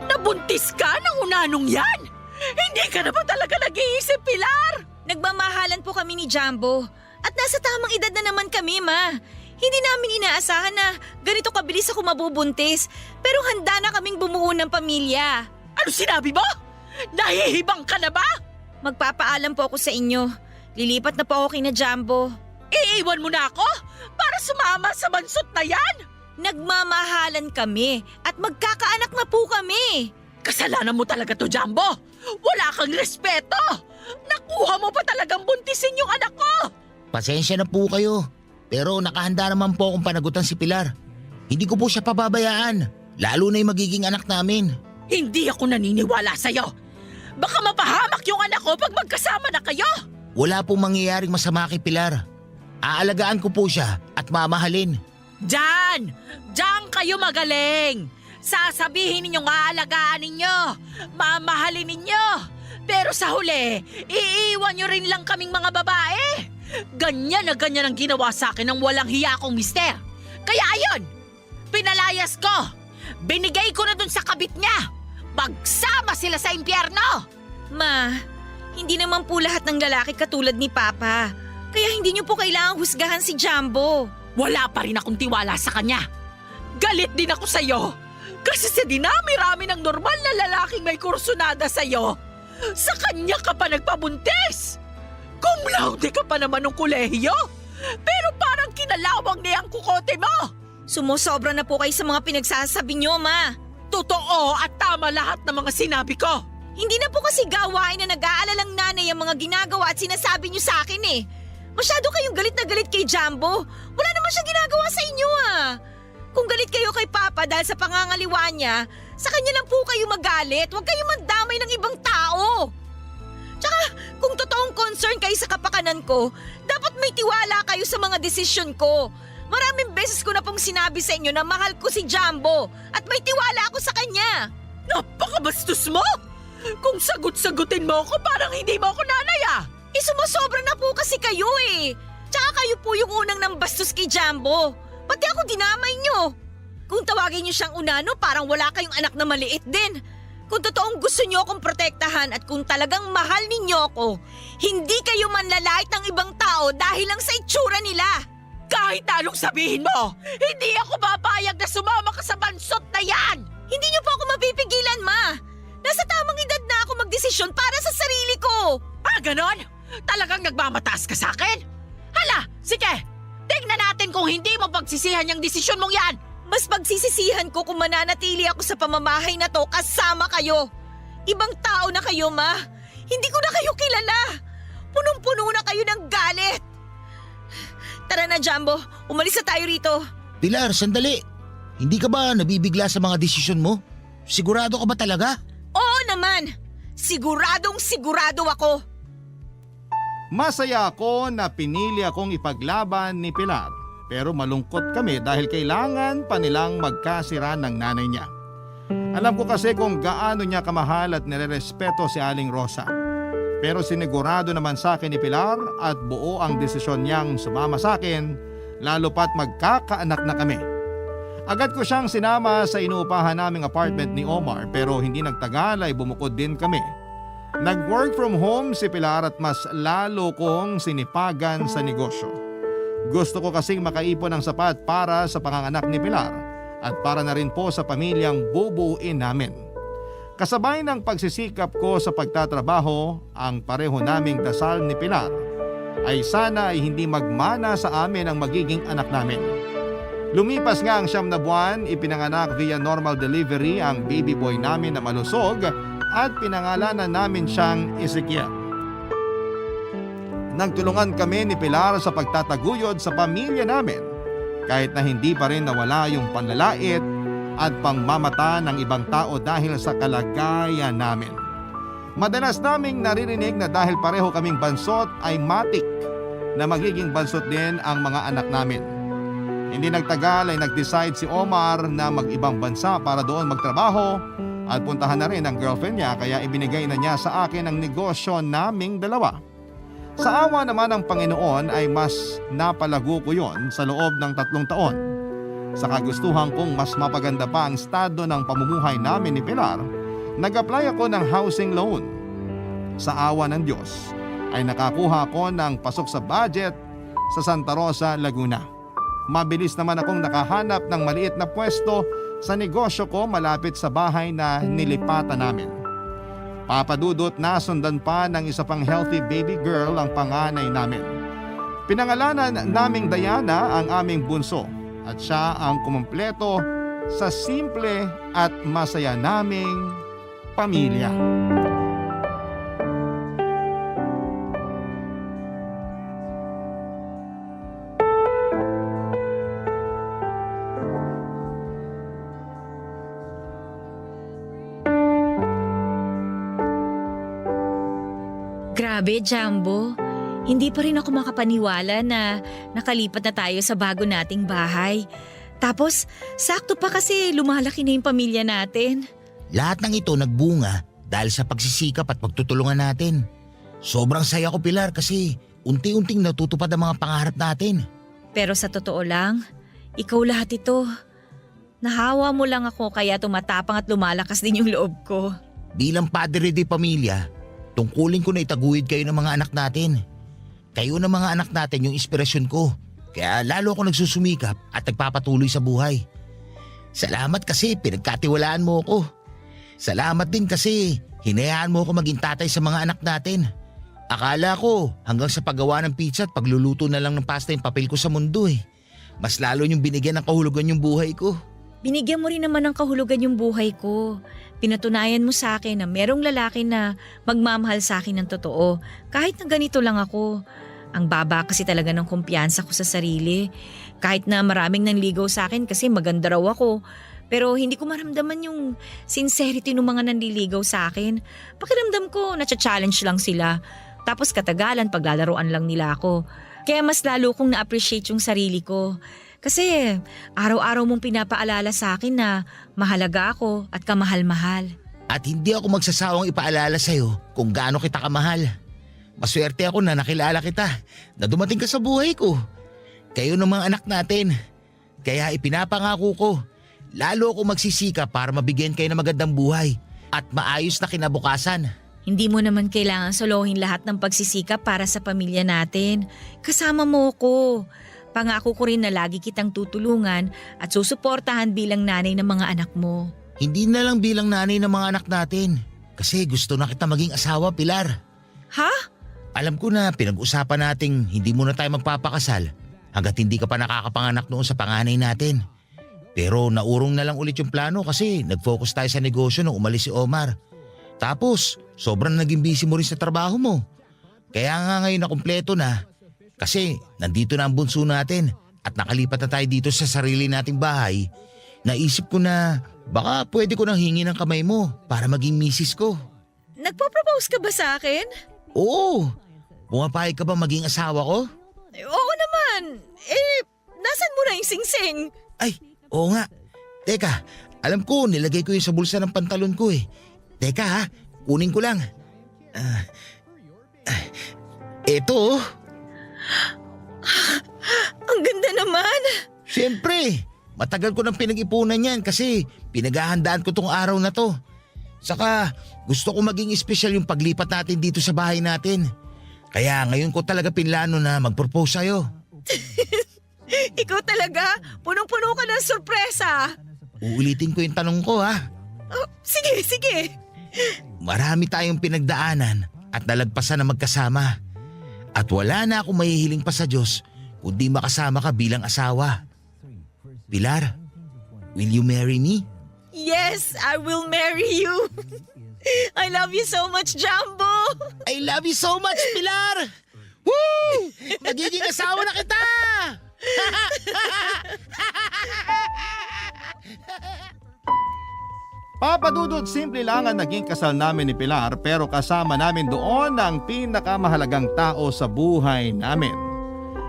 Nabuntis ka ng unanong yan? Hindi ka na ba talaga nag-iisip, Pilar? Nagmamahalan po kami ni Jumbo at nasa tamang edad na naman kami, Ma. Hindi namin inaasahan na ganito kabilis ako mabubuntis pero handa na kaming bumuo ng pamilya. Ano sinabi mo? Nahihibang ka na ba? Magpapaalam po ako sa inyo. Lilipat na po ako kina Jumbo. Iiwan mo na ako para sumama sa bansot na yan? Nagmamahalan kami at magkakaanak na po kami. Kasalanan mo talaga to, Jumbo. Wala kang respeto. Nakuha mo pa talagang buntisin yung anak ko. Pasensya na po kayo. Pero nakahanda naman po akong panagutan si Pilar. Hindi ko po siya pababayaan. Lalo na yung magiging anak namin. Hindi ako naniniwala sa'yo. Baka mapahamak yung anak ko pag magkasama na kayo. Wala pong mangyayaring masama kay Pilar. Aalagaan ko po siya at mamahalin. Diyan! Diyan kayo magaling! Sasabihin ninyong aalagaan ninyo, mamahalin ninyo. Pero sa huli, iiwan nyo rin lang kaming mga babae. Ganyan na ganyan ang ginawa sa akin ng walang hiya kong mister. Kaya ayun, pinalayas ko. Binigay ko na dun sa kabit niya. Magsama sila sa impyerno. Ma, hindi naman po lahat ng lalaki katulad ni Papa. Kaya hindi niyo po kailangang husgahan si Jumbo. Wala pa rin akong tiwala sa kanya. Galit din ako sa'yo. Kasi sa dinami-rami ng normal na lalaking may kursunada sa'yo, sa kanya ka pa nagpabuntis. Cum laude ka pa naman ng kolehiyo. Pero parang kinalawang niya ang kukote mo. Sumusobra na po kayo sa mga pinagsasabi niyo, Ma. Totoo at tama lahat ng mga sinabi ko. Hindi na po kasi gawain na nag-aalalang nanay ang mga ginagawa at sinasabi niyo sa akin eh. Masyado kayong galit na galit kay Jumbo. Wala naman siyang ginagawa sa inyo ah. Kung galit kayo kay Papa dahil sa pangangaliwa niya, sa kanya lang po kayo magalit. Huwag kayo mandamay ng ibang tao. Tsaka kung totoong concern kayo sa kapakanan ko, dapat may tiwala kayo sa mga desisyon ko. Maraming beses ko na pong sinabi sa inyo na mahal ko si Jumbo at may tiwala ako sa kanya. Napakabastos mo! Kung sagot-sagutin mo ako, parang hindi mo ako nanay ah! Sumasobra na po kasi kayo eh. Tsaka kayo po yung unang nambastos kay Jumbo. Pati ako dinamay nyo. Kung tawagin nyo siyang unano, parang wala kayong anak na maliit din. Kung totoong gusto nyo akong protektahan at kung talagang mahal ninyo ako, hindi kayo manlalait ng ibang tao dahil lang sa itsura nila. Kahit anong sabihin mo, hindi ako papayag na sumama ka sa bansot na yan! Hindi nyo po ako mapipigilan, Ma. Nasa tamang edad na ako magdesisyon para sa sarili ko. Ah, ganon? Talagang nagmamataas ka sa akin? Hala, sige! Tingnan natin kung hindi mo pagsisihan yung desisyon mong yan! Mas pagsisisihan ko kung mananatili ako sa pamamahay na to kasama kayo. Ibang tao na kayo, Ma. Hindi ko na kayo kilala. Punong-puno na kayo ng galit. Tara na, Jumbo. Umalis na tayo rito. Pilar, sandali. Hindi ka ba nabibigla sa mga desisyon mo? Sigurado ka ba talaga? Oo naman. Siguradong sigurado ako. Masaya ako na pinili akong ipaglaban ni Pilar, pero malungkot kami dahil kailangan pa nilang magkasira ng nanay niya. Alam ko kasi kung gaano niya kamahal at nirerespeto si Aling Rosa. Pero sinigurado naman sa akin ni Pilar at buo ang desisyon niyang sumama sa akin, lalo pat magkakaanak na kami. Agad ko siyang sinama sa inuupahan naming apartment ni Omar, pero hindi nagtagal ay bumukod din kami. Nag-work from home si Pilar at mas lalo kong sinipagan sa negosyo. Gusto ko kasing makaipon ng sapat para sa panganganak ni Pilar at para na rin po sa pamilyang bubuuin namin. Kasabay ng pagsisikap ko sa pagtatrabaho, ang pareho naming dasal ni Pilar ay sana ay hindi magmana sa amin ang magiging anak namin. Lumipas nga ang 9 na buwan, ipinanganak via normal delivery ang baby boy namin na malusog at pinangalanan namin siyang Ezekiel. Nagtulungan kami ni Pilar sa pagtataguyod sa pamilya namin kahit na hindi pa rin nawala yung panlalait at pangmamata ng ibang tao dahil sa kalagayan namin. Madalas naming naririnig na dahil pareho kaming bansot ay matik na magiging bansot din ang mga anak namin. Hindi nagtagal ay nag-decide si Omar na mag-ibang bansa para doon magtrabaho at puntahan na rin ang girlfriend niya, kaya ibinigay na niya sa akin ang negosyo naming dalawa. Sa awa naman ng Panginoon ay mas napalago ko yon sa loob ng 3 taon. Sa kagustuhan kong mas mapaganda pa ang estado ng pamumuhay namin ni Pilar, nag-apply ako ng housing loan. Sa awa ng Diyos ay nakakuha ako ng pasok sa budget sa Santa Rosa, Laguna. Mabilis naman akong nakahanap ng maliit na pwesto sa negosyo ko malapit sa bahay na nilipatan namin. Papadudot na sundan pa ng isa pang healthy baby girl ang panganay namin. Pinangalanan naming Diana ang aming bunso at siya ang kumumpleto sa simple at masaya naming pamilya. Grabe, Jumbo. Hindi pa rin ako makapaniwala na nakalipat na tayo sa bago nating bahay. Tapos, sakto pa kasi lumalaki na yung pamilya natin. Lahat ng ito nagbunga dahil sa pagsisikap at pagtutulungan natin. Sobrang saya ko, Pilar, kasi unti-unting natutupad ang mga pangarap natin. Pero sa totoo lang, ikaw lahat ito. Nahawa mo lang ako kaya tumatapang at lumalakas din yung loob ko. Bilang padre de pamilya, tungkulin ko na itaguyod kayo ng mga anak natin. Kayo ng mga anak natin yung inspirasyon ko. Kaya lalo ako nagsusumikap at nagpapatuloy sa buhay. Salamat kasi pinagkatiwalaan mo ako. Salamat din kasi hinayaan mo ako maging tatay sa mga anak natin. Akala ko hanggang sa paggawa ng pizza at pagluluto na lang ng pasta yung papel ko sa mundo eh. Mas lalo niyong binigyan ng kahulugan yung buhay ko. Binigyan mo rin naman ng kahulugan yung buhay ko. Pinatunayan mo sa akin na merong lalaki na magmamahal sa akin ng totoo. Kahit na ganito lang ako. Ang baba kasi talaga ng kumpiyansa ko sa sarili. Kahit na maraming nanligaw sa akin kasi maganda raw ako. Pero hindi ko maramdaman yung sincerity ng mga nanliligaw sa akin. Pakiramdam ko, natcha-challenge lang sila. Tapos katagalan paglalaroan lang nila ako. Kaya mas lalo kong na-appreciate yung sarili ko. Kasi araw-araw mong pinapaalala sa akin na mahalaga ako at kamahal-mahal. At hindi ako magsasawang ipaalala sa'yo kung gaano kita kamahal. Maswerte ako na nakilala kita, na dumating ka sa buhay ko. Kayo ng mga anak natin. Kaya ipinapangako ko, lalo ako magsisika para mabigyan kayo ng magandang buhay at maayos na kinabukasan. Hindi mo naman kailangan solohin lahat ng pagsisikap para sa pamilya natin. Kasama mo ko. Pangako ko rin na lagi kitang tutulungan at susuportahan bilang nanay ng mga anak mo. Hindi na lang bilang nanay ng mga anak natin. Kasi gusto na kita maging asawa, Pilar. Ha? Alam ko na pinag-usapan nating hindi muna tayo magpapakasal hanggat hindi ka pa nakakapanganak noon sa panganay natin. Pero naurong na lang ulit yung plano kasi nag-focus tayo sa negosyo nung umalis si Omar. Tapos sobrang naging busy mo rin sa trabaho mo. Kaya nga ngayon na kumpleto na kasi nandito na ang bunso natin at nakalipat na tayo dito sa sarili nating bahay. Naisip ko na baka pwede ko nang hingi ng kamay mo para maging misis ko. nagpo-propose ka ba sa akin? Oo, pumapayag ka ba maging asawa ko? Oo naman. Nasan mo na yung singsing? Ay, oo nga. Teka, alam ko nilagay ko yun sa bulsa ng pantalon ko eh. Teka ha, kunin ko lang. Eto. Ang ganda naman. Siyempre, matagal ko nang pinag-ipunan yan kasi pinaghahandaan ko tong araw na to. Saka gusto ko maging espesyal yung paglipat natin dito sa bahay natin. Kaya ngayon ko talaga pinlano na mag-propose sa'yo. Ikaw talaga, punong-puno ka ng sorpresa. Uulitin ko yung tanong ko ha. Oh, sige. Marami tayong pinagdaanan at nalagpasan na magkasama. At wala na akong mahihiling pa sa Diyos kundi makasama ka bilang asawa. Pilar, will you marry me? Yes, I will marry you. I love you so much, Jumbo. I love you so much, Pilar! Woo! Magiging asawa na kita! Papa Dudut, simple lang ang naging kasal namin ni Pilar pero kasama namin doon ang pinakamahalagang tao sa buhay namin.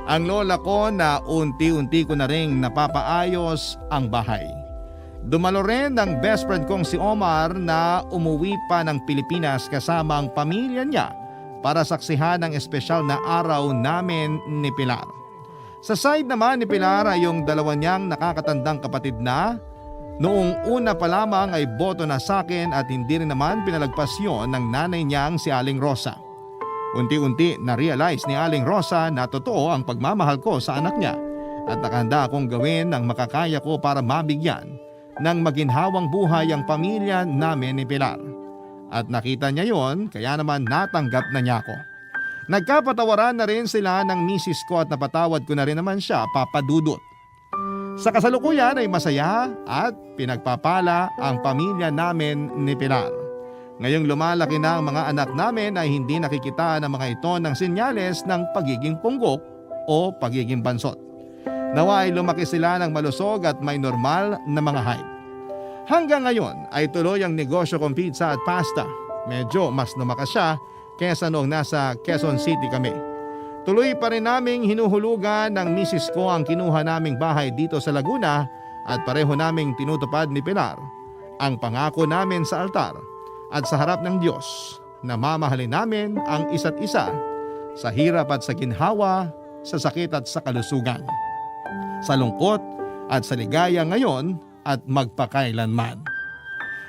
Ang lola ko na unti-unti ko na ring napapaayos ang bahay. Dumalo rin ang best friend kong si Omar na umuwi pa ng Pilipinas kasama ang pamilya niya para saksihan ang espesyal na araw namin ni Pilar. Sa side naman ni Pilar ay yung dalawa niyang nakakatandang kapatid na noong una pa lamang ay boto na sa akin at hindi rin naman pinalagpas yun ng nanay niyang si Aling Rosa. Unti-unti na-realize ni Aling Rosa na totoo ang pagmamahal ko sa anak niya at nakahanda akong gawin ang makakaya ko para mabigyan ng maginhawang buhay ang pamilya namin ni Pilar. At nakita niya yon kaya naman natanggap na niya ako. Nagkapatawaran na rin sila ng misis ko at napatawad ko na rin naman siya, Papa Dudut. Sa kasalukuyan ay masaya at pinagpapala ang pamilya namin ni Pilar. Ngayong lumalaki na ang mga anak namin ay hindi nakikita ng mga ito ng sinyales ng pagiging punggok o pagiging bansot. Nawa ay lumaki sila ng malusog at may normal na mga height. Hanggang ngayon ay tuloy ang negosyo kong pizza at pasta. Medyo mas lumakas siya kaysa noong nasa Quezon City kami. Tuloy pa rin naming hinuhulugan ng misis ko ang kinuha naming bahay dito sa Laguna at pareho naming tinutupad ni Pilar ang pangako namin sa altar at sa harap ng Diyos na mamahalin namin ang isa't isa sa hirap at sa ginhawa, sa sakit at sa kalusugan, sa lungkot at sa ligaya ngayon at magpakailanman.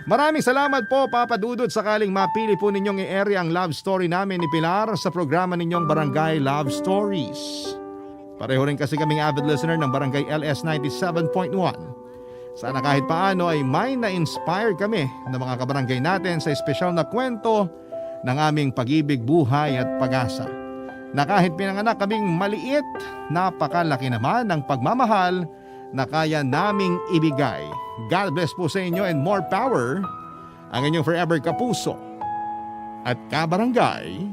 Maraming salamat po, Papa Dudut, sakaling mapili po ninyong i-area ang love story namin ni Pilar sa programa ninyong Barangay Love Stories. Pareho rin kasi kaming avid listener ng Barangay LS 97.1. Sana kahit paano ay may na-inspire kami ng mga kabarangay natin sa espesyal na kwento ng aming pag-ibig, buhay at pag-asa. Na kahit pinanganak kaming maliit, napakalaki naman ng pagmamahal na kaya naming ibigay. God bless po sa inyo and more power. Ang inyong forever kapuso at kabarangay,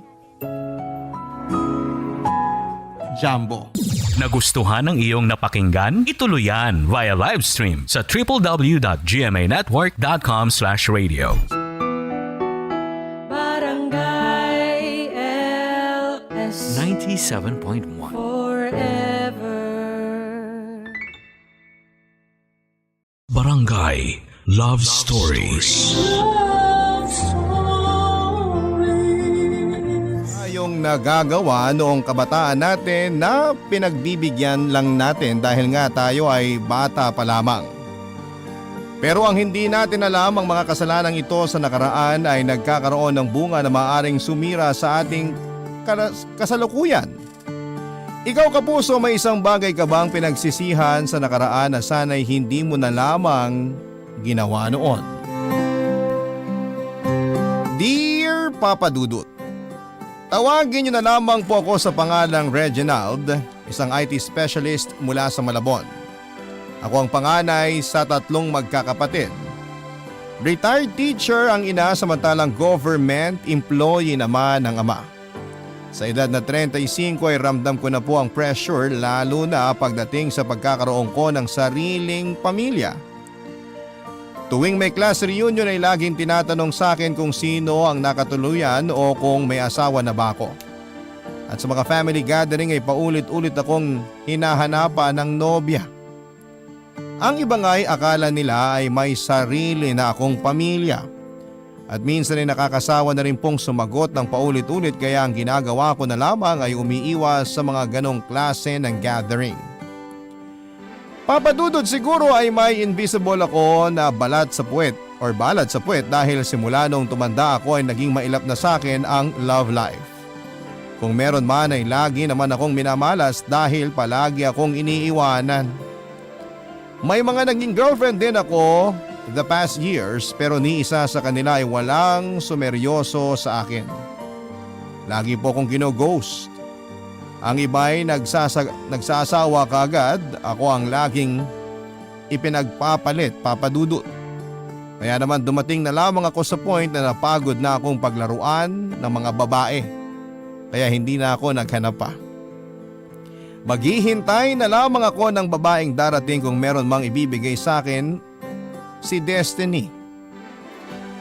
Jumbo. Nagustuhan ng iyong napakinggan? Ituloy yan via live stream sa www.gmanetwork.com/radio. Barangay LS 97.1 forever. Barangay Love Stories. Love stories. Yung nagagawa noong kabataan natin na pinagbibigyan lang natin dahil nga tayo ay bata pa lamang. Pero ang hindi natin alam, ang mga kasalanang ito sa nakaraan ay nagkakaroon ng bunga na maaaring sumira sa ating kasalukuyan. Ikaw kapuso, may isang bagay ka bang pinagsisihan sa nakaraan na sana'y hindi mo na lamang ginawa noon? Dear Papa Dudut, tawagin niyo na lamang po ako sa pangalang Reginald, isang IT specialist mula sa Malabon. Ako ang panganay sa 3 magkakapatid. Retired teacher ang ina samantalang government employee naman ang ama. Sa edad na 35 ay ramdam ko na po ang pressure lalo na pagdating sa pagkakaroon ko ng sariling pamilya. Tuwing may class reunion ay laging tinatanong sa akin kung sino ang nakatuluyan o kung may asawa na ba ako. At sa mga family gathering ay paulit-ulit akong hinahanapan ng nobya. Ang iba nga'y akala nila ay may sarili na akong pamilya. At minsan ay nakakasawa na rin pong sumagot ng paulit-ulit kaya ang ginagawa ko na lamang ay umiiwas sa mga ganong klase ng gathering. Papadudod siguro ay may invisible ako na balat sa puwet dahil simula nung tumanda ako ay naging mailap na sa akin ang love life. Kung meron man ay lagi naman akong minamalas dahil palagi akong iniiwanan. May mga naging girlfriend din ako the past years pero ni isa sa kanila ay walang sumeryoso sa akin. Lagi po akong gino-ghost. Ang iba'y nagsasawa kaagad, ako ang laging ipinagpapalit, papadudot. Kaya naman dumating na lamang ako sa point na napagod na akong paglaruan ng mga babae. Kaya hindi na ako naghanap pa. Maghihintay na lamang ako ng babaeng darating kung meron mang ibibigay sa akin si Destiny.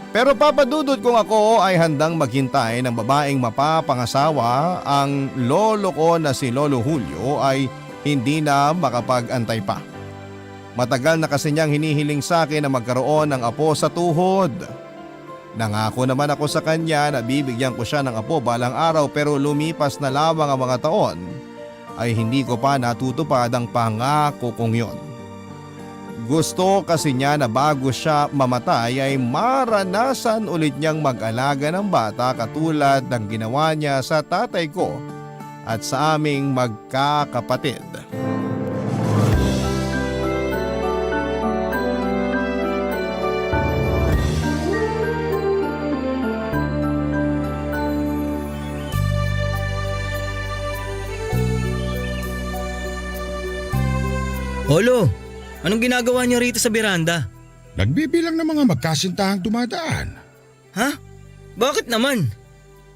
Pero papadudod kung ako ay handang maghintay ng babaeng mapapangasawa, ang lolo ko na si Lolo Julio ay hindi na makapag-antay pa. Matagal na kasi niyang hinihiling sa akin na magkaroon ng apo sa tuhod. Nangako naman ako sa kanya na bibigyan ko siya ng apo balang araw pero lumipas na lamang ang mga taon ay hindi ko pa natutupad ang pangako kong yon. Gusto kasi niya na bago siya mamatay ay maranasan ulit niyang mag-alaga ng bata katulad ng ginawa niya sa tatay ko at sa aming magkakapatid. Olo, anong ginagawa niyo rito sa beranda? Nagbibilang ng mga magkasintahang dumadaan. Ha? Bakit naman?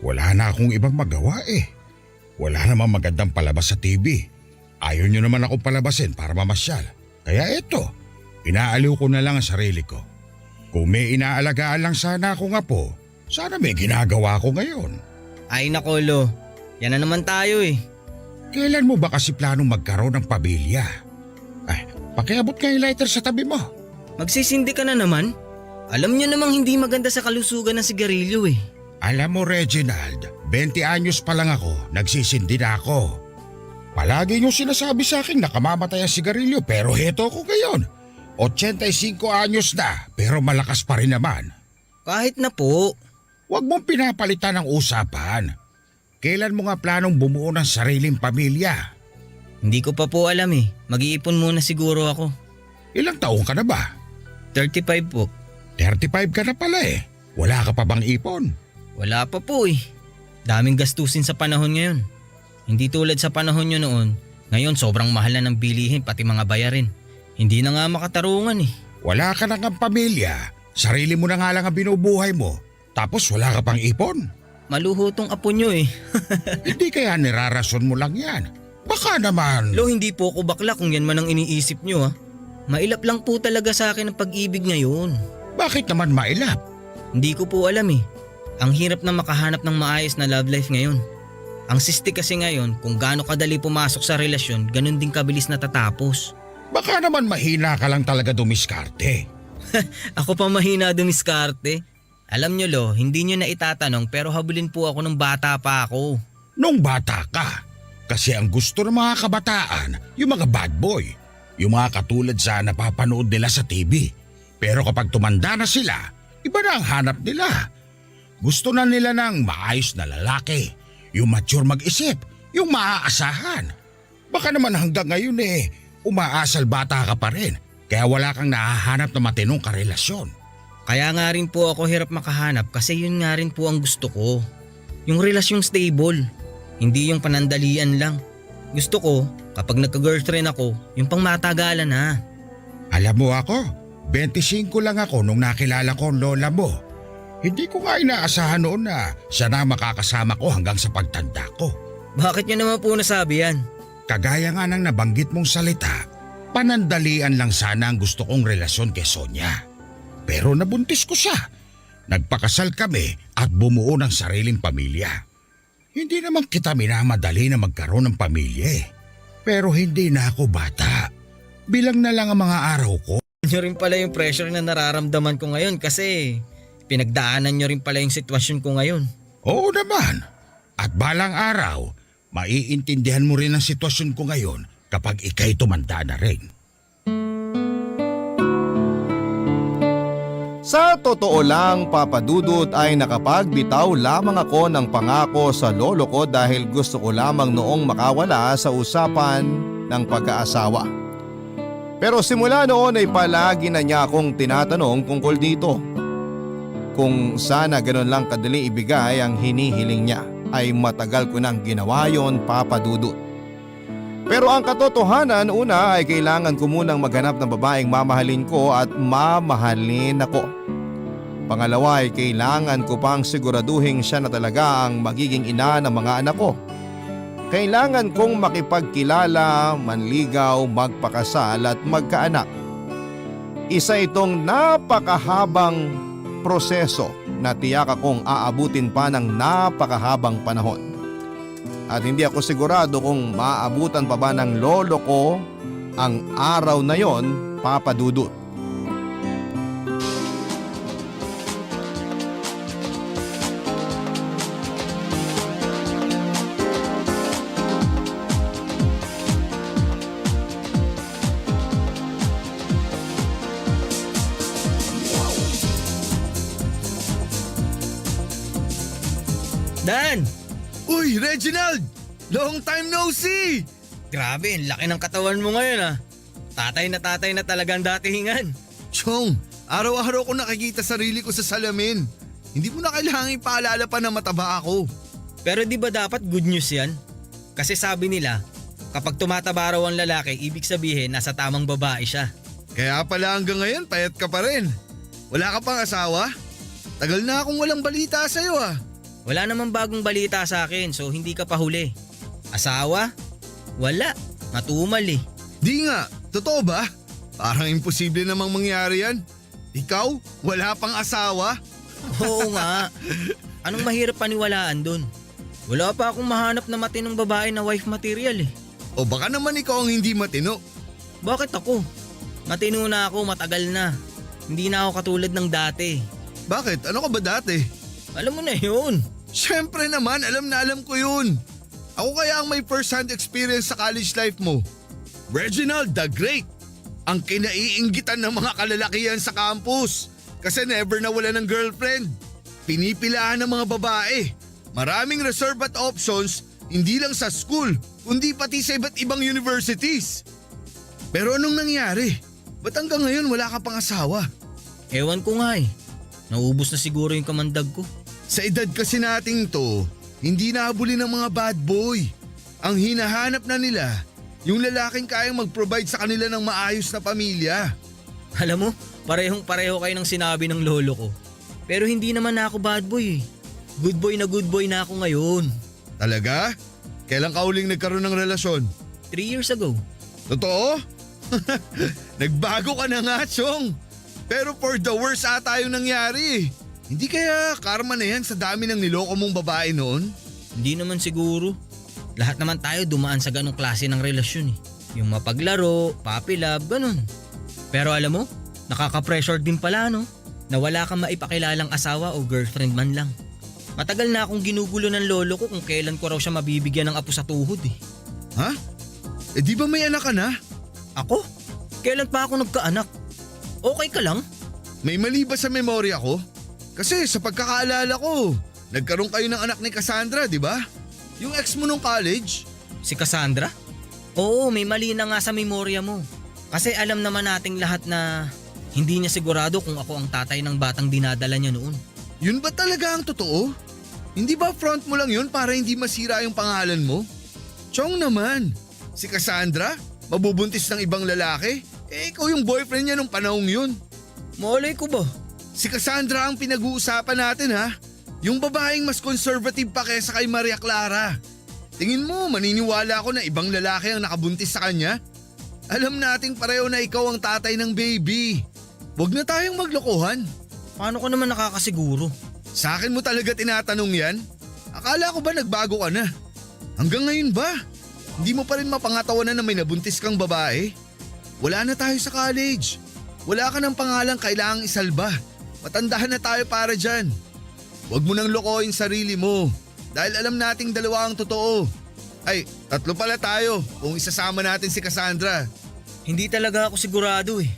Wala na akong ibang magawa eh. Wala namang magandang palabas sa TV. Ayaw nyo naman akong palabasin para mamasyal. Kaya eto, inaaliw ko na lang ang sarili ko. Kung may inaalagaan lang sana akong apo, sana may ginagawa ko ngayon. Ay nako, Lo. Yan na naman tayo eh. Kailan mo ba kasi planong magkaroon ng pamilya? Ay, pakiabot nga yung lighter sa tabi mo. Magsisindi ka na naman? Alam niyo namang hindi maganda sa kalusugan ng sigarilyo eh. Alam mo Reginald, 20 anyos pa lang ako, nagsisindi na ako. Palagi niyong sinasabi sa akin na kamamatay ang sigarilyo pero heto ko ngayon. 85 anyos na pero malakas pa rin naman. Kahit na po. Huwag mong pinapalitan ang usapan. Kailan mo nga planong bumuo ng sariling pamilya? Hindi ko pa po alam eh. Mag-iipon muna siguro ako. Ilang taong ka na ba? 35 po. 35 ka na pala eh. Wala ka pa bang ipon? Wala pa po eh. Daming gastusin sa panahon ngayon. Hindi tulad sa panahon nyo noon. Ngayon sobrang mahal na ng bilihin pati mga bayarin. Hindi na nga makatarungan eh. Wala ka na ng pamilya. Sarili mo na nga lang ang binubuhay mo. Tapos wala ka pang ipon. Maluho tong apo nyo eh. Hindi kaya nirarason mo lang yan. Baka naman… Lo, hindi po ako bakla kung yan man ang iniisip nyo ha. Mailap lang po talaga sa akin ang pag-ibig ngayon. Bakit naman mailap? Hindi ko po alam eh. Ang hirap na makahanap ng maayos na love life ngayon. Ang siste kasi ngayon, kung gaano kadali pumasok sa relasyon, ganun din kabilis natatapos. Baka naman mahina ka lang talaga dumiskarte. Ako pa mahina dumiskarte. Alam nyo Lo, hindi nyo na itatanong pero habulin po ako nung bata pa ako. Nung bata ka? Kasi ang gusto ng mga kabataan, yung mga bad boy. Yung mga katulad sa napapanood nila sa TV. Pero kapag tumanda na sila, iba na ang hanap nila. Gusto na nila ng maayos na lalaki. Yung mature mag-isip, yung maaasahan. Baka naman hanggang ngayon umaasal bata ka pa rin. Kaya wala kang nahahanap na matinong karelasyon. Kaya nga rin po ako hirap makahanap kasi yun nga rin po ang gusto ko. Yung relasyong stable. Hindi yung panandalian lang. Gusto ko, kapag nagka-girlfriend ako, yung pang matagalan na. Alam mo ako, 25 lang ako nung nakilala ko ang lola mo. Hindi ko nga inaasahan noon na siya na makakasama ko hanggang sa pagtanda ko. Bakit niyo naman po nasabi yan? Kagaya nga ng nabanggit mong salita, panandalian lang sana ang gusto kong relasyon kay Sonia. Pero nabuntis ko siya. Nagpakasal kami at bumuo ng sariling pamilya. Hindi naman kita minamadali na magkaroon ng pamilya eh. Pero hindi na ako bata. Bilang na lang ang mga araw ko. Nyo rin pala yung pressure na nararamdaman ko ngayon kasi pinagdaanan nyo rin pala yung sitwasyon ko ngayon. Oo naman. At balang araw, maiintindihan mo rin ang sitwasyon ko ngayon kapag ika'y tumanda na rin. Sa totoo lang, Papa Dudut, ay nakapagbitaw lamang ako ng pangako sa lolo ko dahil gusto ko lamang noong makawala sa usapan ng pag-aasawa. Pero simula noon ay palagi na niya akong tinatanong tungkol dito. Kung sana ganun lang kadali ibigay ang hinihiling niya, ay matagal ko nang ginawa yon, Papa Dudut. Pero ang katotohanan, una ay kailangan ko munang maghanap ng babaeng mamahalin ko at mamahalin ako. Pangalawa ay kailangan ko pang siguraduhin siya na talaga ang magiging ina ng mga anak ko. Kailangan kong makipagkilala, manligaw, magpakasal at magkaanak. Isa itong napakahabang proseso na tiyak akong aabutin pa ng napakahabang panahon. At hindi ako sigurado kung maaabutan pa ba ng lolo ko ang araw na yon, Papa Dudut. Dan! Uy, Reginald! Long time no see! Grabe, ang laki ng katawan mo ngayon ah. Tatay na talagang datingan. Chong, araw-araw ko nakikita sarili ko sa salamin. Hindi mo na kailangang ipaalala pa na mataba ako. Pero di ba dapat good news yan? Kasi sabi nila, kapag tumataba raw ang lalaki, ibig sabihin nasa tamang babae siya. Kaya pala hanggang ngayon, payat ka pa rin. Wala ka pang asawa? Tagal na akong walang balita sa'yo ah. Wala namang bagong balita sa akin so hindi ka pa huli. Asawa? Wala. Matumal eh. Di nga, totoo ba? Parang imposible namang mangyari yan. Ikaw, wala pang asawa? Oo nga. Anong mahirap paniwalaan dun? Wala pa akong mahanap na matinong babae na wife material eh. O baka naman ikaw ang hindi matino. Bakit ako? Matino na ako, matagal na. Hindi na ako katulad ng dati. Bakit? Ano ka ba dati? Alam mo na yun. Siyempre naman, alam na alam ko yun. Ako kaya ang may first-hand experience sa college life mo. Reginald the Great, ang kinaiinggitan ng mga kalalakihan sa campus kasi never nawala ng girlfriend. Pinipilahan ng mga babae. Maraming reserve at options, hindi lang sa school, kundi pati sa iba't ibang universities. Pero anong nangyari? Ba't hanggang ngayon wala ka pang asawa? Ewan ko nga eh. Naubos na siguro yung kamandag ko. Sa edad kasi nating to, hindi nahabuli ng mga bad boy. Ang hinahanap na nila, yung lalaking kayang mag-provide sa kanila ng maayos na pamilya. Alam mo, parehong-pareho kayo ng sinabi ng lolo ko. Pero hindi naman na ako bad boy eh. Good boy na ako ngayon. Talaga? Kailan ka huling nagkaroon ng relasyon? 3 years ago. Totoo? Nagbago ka na nga, Chong. Pero for the worst ata yung nangyari. Hindi kaya karma na yan sa dami ng niloko mong babae noon? Hindi naman siguro. Lahat naman tayo dumaan sa ganong klase ng relasyon eh. Yung mapaglaro, puppy love, ganun. Pero alam mo, nakaka-pressure din pala no? Na wala kang maipakilalang asawa o girlfriend man lang. Matagal na akong ginugulo ng lolo ko kung kailan ko raw siya mabibigyan ng apo sa tuhod eh. Ha? Eh di ba may anak ka na? Ako? Kailan pa ako nagkaanak? Okay ka lang? May mali ba sa memorya ko? Kasi sa pagkakaalala ko, nagkaroon kayo ng anak ni Cassandra, di ba? Yung ex mo nung college? Si Cassandra? Oo, may mali na nga sa memorya mo. Kasi alam naman nating lahat na hindi niya sigurado kung ako ang tatay ng batang dinadala niya noon. Yun ba talaga ang totoo? Hindi ba front mo lang yun para hindi masira yung pangalan mo? Chong naman, si Cassandra, mabubuntis ng ibang lalaki? Eh ikaw yung boyfriend niya nung panahong yun. Malay ko ba? Si Cassandra ang pinag-uusapan natin ha. Yung babaeng mas conservative pa kaysa kay Maria Clara. Tingin mo, maniniwala ako na ibang lalaki ang nakabuntis sa kanya? Alam nating pareho na ikaw ang tatay ng baby. Huwag na tayong maglokohan. Paano ko naman nakakasiguro? Sa akin mo talaga tinatanong yan? Akala ko ba nagbago ka na? Hanggang ngayon ba? Hindi mo pa rin mapangatawanan na may nabuntis kang babae? Wala na tayo sa college. Wala ka ng pangalang kailangang isalba. Matandahan na tayo para dyan. Huwag mo nang lokohin sarili mo. Dahil alam nating dalawa ang totoo. Ay, tatlo pala tayo kung isasama natin si Cassandra. Hindi talaga ako sigurado eh.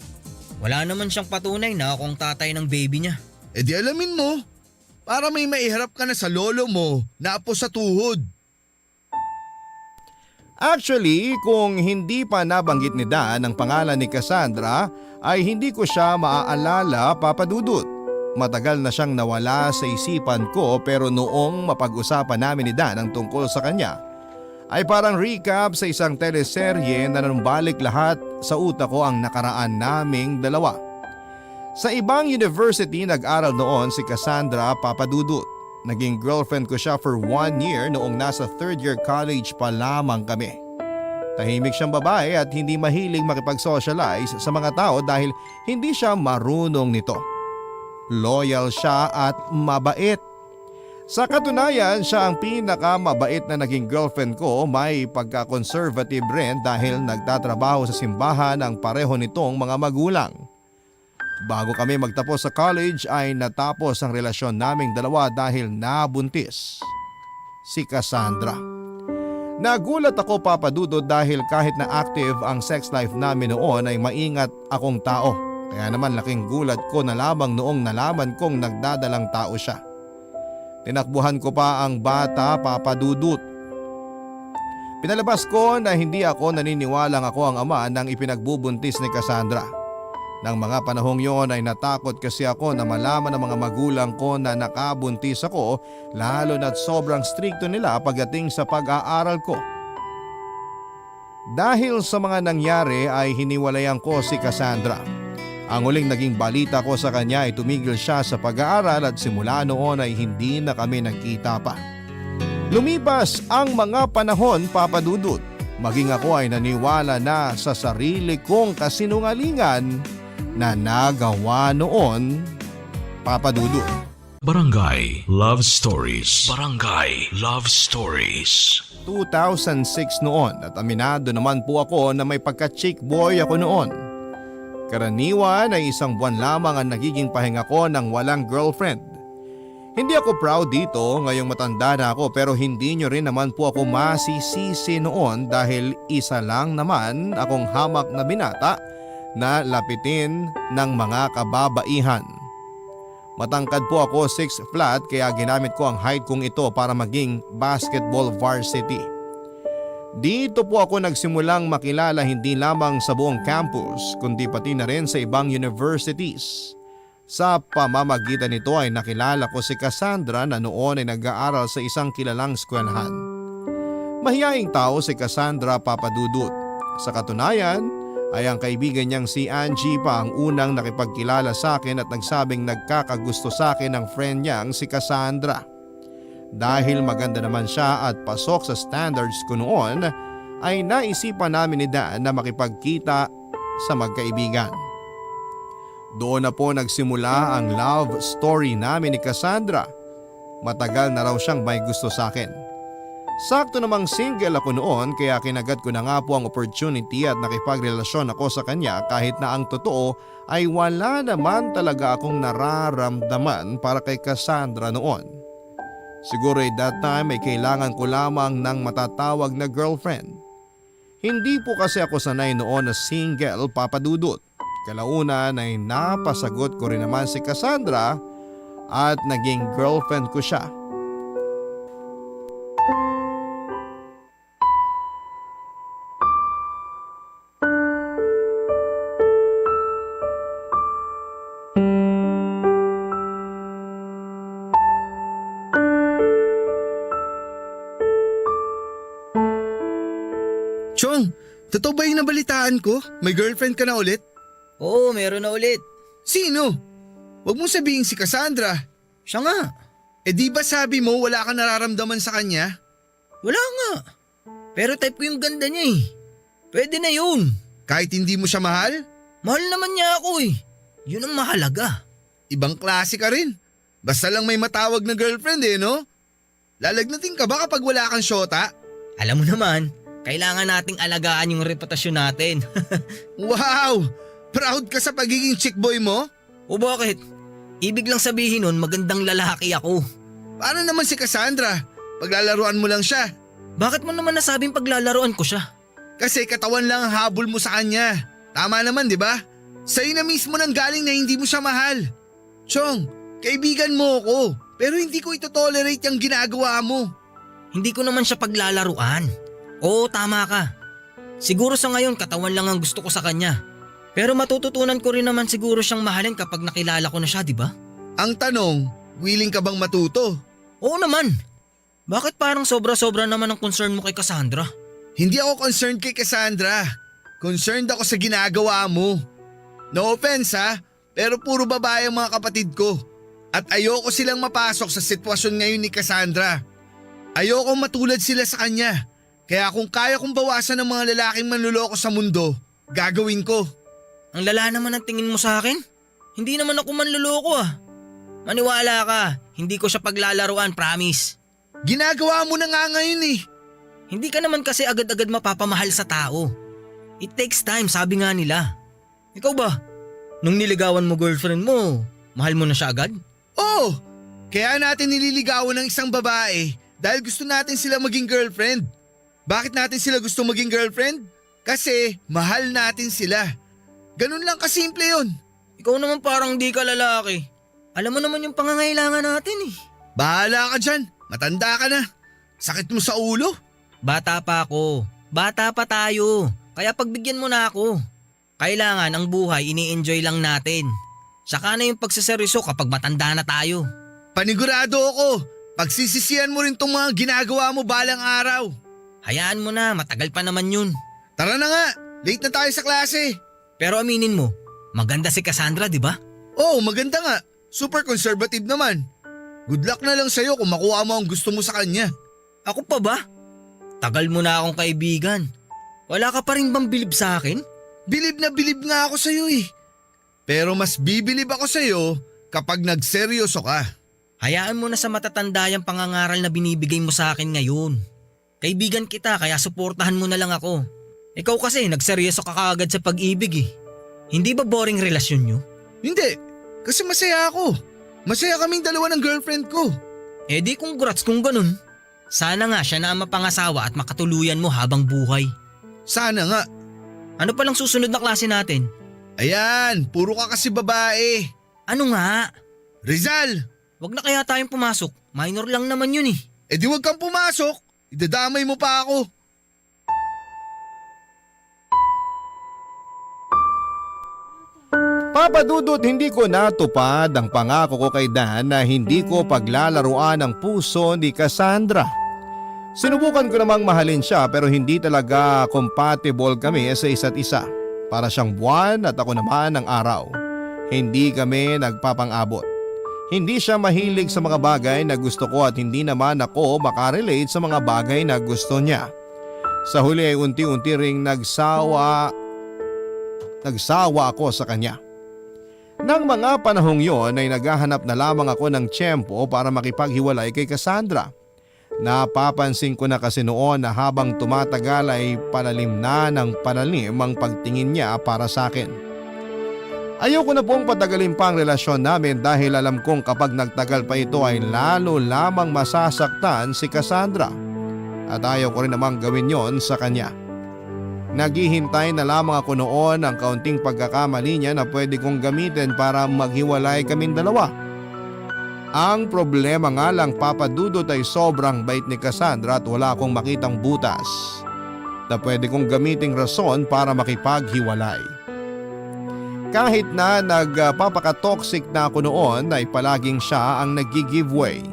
Wala naman siyang patunay na ako ang tatay ng baby niya. E di alamin mo. Para may maiharap ka na sa lolo mo na apo sa tuhod. Actually, kung hindi pa nabanggit ni Dan ang pangalan ni Cassandra ay hindi ko siya maaalala, Papa Dudut. Matagal na siyang nawala sa isipan ko pero noong mapag-usapan namin ni Dan ang tungkol sa kanya ay parang recap sa isang teleserye na nanumbalik lahat sa utak ko ang nakaraan naming dalawa. Sa ibang university nag-aral noon si Cassandra, Papa Dudut. Naging girlfriend ko siya for 1 year noong nasa 3rd year college pa lamang kami. Tahimik siyang babae at hindi mahilig makipag-socialize sa mga tao dahil hindi siya marunong nito. Loyal siya at mabait. Sa katunayan, siya ang pinakamabait na naging girlfriend ko. May pagka-conservative rin dahil nagtatrabaho sa simbahan ang pareho nitong mga magulang. Bago kami magtapos sa college ay natapos ang relasyon naming dalawa dahil nabuntis si Cassandra. Nagulat ako, Papa Dudut, dahil kahit na active ang sex life namin noon ay maingat akong tao. Kaya naman laking gulat ko na lamang noong nalaman kong nagdadalang tao siya. Tinakbuhan ko pa ang bata, Papa Dudut. Pinalabas ko na hindi ako naniniwalang ako ang ama nang ipinagbubuntis ni Cassandra. Nang mga panahong yon ay natakot kasi ako na malaman ng mga magulang ko na nakabuntis ako, lalo na't sobrang strikto nila pagdating sa pag-aaral ko. Dahil sa mga nangyari ay hiniwalayan ko si Cassandra. Ang huling naging balita ko sa kanya ay tumigil siya sa pag-aaral at simula noon ay hindi na kami nagkita pa. Lumipas ang mga panahon, Papa Dudut. Maging ako ay naniwala na sa sarili kong kasinungalingan na nagawa noon, Papa Dudut. Barangay Love Stories. Barangay Love Stories. 2006 noon at aminado naman po ako na may pagka-chick boy ako noon. Karaniwan ay 1 buwan lamang ang nagiging pahinga ko nang walang girlfriend. Hindi ako proud dito ngayong matanda na ako pero hindi nyo rin naman po ako masisisi noon dahil isa lang naman akong hamak na binata na lapitin ng mga kababaihan. Matangkad po ako 6 flat kaya ginamit ko ang height kong ito para maging basketball varsity. Dito po ako nagsimulang makilala hindi lamang sa buong campus kundi pati na rin sa ibang universities. Sa pamamagitan nito ay nakilala ko si Cassandra na noon ay nag-aaral sa isang kilalang eskwelahan. Mahiyaing tao si Cassandra, Papa Dudut. Sa katunayan ay ang kaibigan niyang si Angie pa ang unang nakipagkilala sa akin at nagsabing nagkakagusto sa akin ng friend niyang si Cassandra. Dahil maganda naman siya at pasok sa standards ko noon ay naisipan namin ni Dan na makipagkita sa magkaibigan. Doon na po nagsimula ang love story namin ni Cassandra. Matagal na raw siyang may gusto sa akin. Sakto namang single ako noon kaya kinagat ko na nga po ang opportunity at nakipagrelasyon ako sa kanya kahit na ang totoo ay wala naman talaga akong nararamdaman para kay Cassandra noon. Siguro at that time ay kailangan ko lamang ng matatawag na girlfriend. Hindi po kasi ako sanay noon na single, Papa Dudut. Kalaunan ay napasagot ko rin naman si Cassandra at naging girlfriend ko siya. Chong, totoo ba yung nabalitaan ko? May girlfriend ka na ulit? Oo, meron na ulit. Sino? Huwag mong sabihin si Cassandra. Siya nga. Eh di ba sabi mo wala kang nararamdaman sa kanya? Wala nga. Pero type ko yung ganda niya eh. Pwede na yun. Kahit hindi mo siya mahal? Mahal naman niya ako eh. Yun ang mahalaga. Ibang klase ka rin. Basta lang may matawag na girlfriend no? Lalagnatin ka ba kapag wala kang syota? Alam mo naman, kailangan nating alagaan yung reputasyon natin. Wow! Proud ka sa pagiging chick boy mo? O bakit? Ibig lang sabihin nun magandang lalaki ako. Paano naman si Cassandra? Paglalaruan mo lang siya. Bakit mo naman nasabing paglalaroan ko siya? Kasi katawan lang ang habol mo sa kanya. Tama naman, di ba? Sa'yo na mismo nang galing na hindi mo siya mahal. Chong, kaibigan mo ako, pero hindi ko ito-tolerate yung ginagawa mo. Hindi ko naman siya paglalaruan. Oo, tama ka. Siguro sa ngayon katawan lang ang gusto ko sa kanya. Pero matututunan ko rin naman siguro siyang mahalin kapag nakilala ko na siya, di ba? Ang tanong, willing ka bang matuto? Oo naman. Bakit parang sobra-sobra naman ang concern mo kay Cassandra? Hindi ako concerned kay Cassandra. Concerned ako sa ginagawa mo. No offense pero puro babae ang mga kapatid ko. At ayoko silang mapasok sa sitwasyon ngayon ni Cassandra. Ayoko matulad sila sa kanya. Kaya kung kaya kong bawasan ng mga lalaking manluloko sa mundo, gagawin ko. Ang lala naman ang tingin mo sa akin? Hindi naman ako manluloko Maniwala ka, hindi ko siya paglalaruan, promise. Ginagawa mo na nga ngayon Hindi ka naman kasi agad-agad mapapamahal sa tao. It takes time, sabi nga nila. Ikaw ba? Nung niligawan mo girlfriend mo, mahal mo na siya agad? Oo! Kaya natin nililigawan ng isang babae dahil gusto natin sila maging girlfriend. Bakit natin sila gusto maging girlfriend? Kasi mahal natin sila. Ganun lang kasimple yun. Ikaw naman parang di ka lalaki. Alam mo naman yung pangangailangan natin Bahala ka dyan. Matanda ka na. Sakit mo sa ulo. Bata pa ako. Bata pa tayo. Kaya pagbigyan mo na ako. Kailangan ang buhay ini-enjoy lang natin. Saka na yung pagseseryoso kapag matanda na tayo. Panigurado ako. Pagsisisihan mo rin tong mga ginagawa mo balang araw. Hayaan mo na, matagal pa naman yun. Tara na nga. Late na tayo sa klase. Pero aminin mo, maganda si Cassandra, di ba? Oo, maganda nga. Super conservative naman. Good luck na lang sa'yo kung makuha mo ang gusto mo sa kanya. Ako pa ba? Tagal mo na akong kaibigan. Wala ka pa rin bang bilib sa akin? Bilib na bilib nga ako sa'yo Pero mas bibilib ako sa'yo kapag nagseryoso ka. Hayaan mo na sa matatanda yung pangangaral na binibigay mo sa akin ngayon. Kaibigan kita kaya suportahan mo na lang ako. Ikaw kasi nagseryoso ka kaagad sa pag-ibig Hindi ba boring relasyon nyo? Hindi, kasi masaya ako. Masaya kaming dalawa ng girlfriend ko. Eh di congrats kung ganun. Sana nga siya na ang mapangasawa at makatuluyan mo habang buhay. Sana nga. Ano palang susunod na klase natin? Ayan, puro ka kasi babae. Ano nga? Rizal! Wag na kaya tayong pumasok. Minor lang naman yun Eh di wag kang pumasok. Idadamay mo pa ako. Papa Dudut, hindi ko natupad ang pangako ko kay Dan na hindi ko paglalaruan ang puso ni Cassandra. Sinubukan ko namang mahalin siya pero hindi talaga compatible kami sa isa't isa. Para siyang buwan at ako naman ang araw. Hindi kami nagpapang-abot. Hindi siya mahilig sa mga bagay na gusto ko at hindi naman ako makarelate sa mga bagay na gusto niya. Sa huli ay unti-unti ring nagsawa ako sa kanya. Nang mga panahong yon ay naghahanap na lamang ako ng tiyempo para makipaghiwalay kay Cassandra. Napapansin ko na kasi noon na habang tumatagal ay palalim na ng palalim ang pagtingin niya para sa akin. Ayoko na pong patagalin pa ang relasyon namin dahil alam kong kapag nagtagal pa ito ay lalo lamang masasaktan si Cassandra. At ayaw ko rin namang gawin yon sa kanya. Naghihintay na lamang ako noon ang kaunting pagkakamali niya na pwede kong gamitin para maghiwalay kaming dalawa. Ang problema nga lang, Papa Dudut, ay sobrang bait ni Cassandra at wala akong makitang butas na pwede kong gamiting rason para makipaghiwalay. Kahit na nagpapaka-toxic na ako noon ay palaging siya ang nag-giveaway.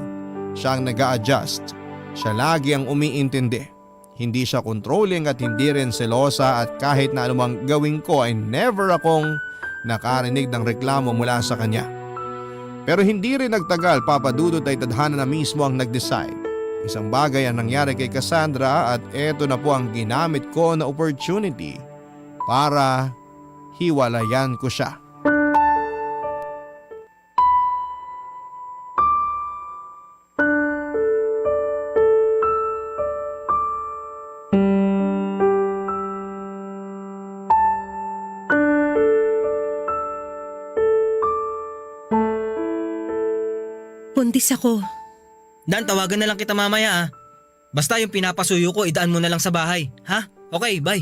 Siya ang nag-a-adjust. Siya lagi ang umiintindi. Hindi siya controlling at hindi rin selosa at kahit na anumang gawin ko ay never akong nakarinig ng reklamo mula sa kanya. Pero hindi rin nagtagal, Papa Dudut, ay tadhana na mismo ang nag-decide. Isang bagay ang nangyari kay Cassandra at eto na po ang ginamit ko na opportunity para hiwalayan ko siya. buntis ako. Dan, tawagan na lang kita mamaya ah. Basta yung pinapasuyo ko, idaan mo na lang sa bahay. Ha? Okay, bye.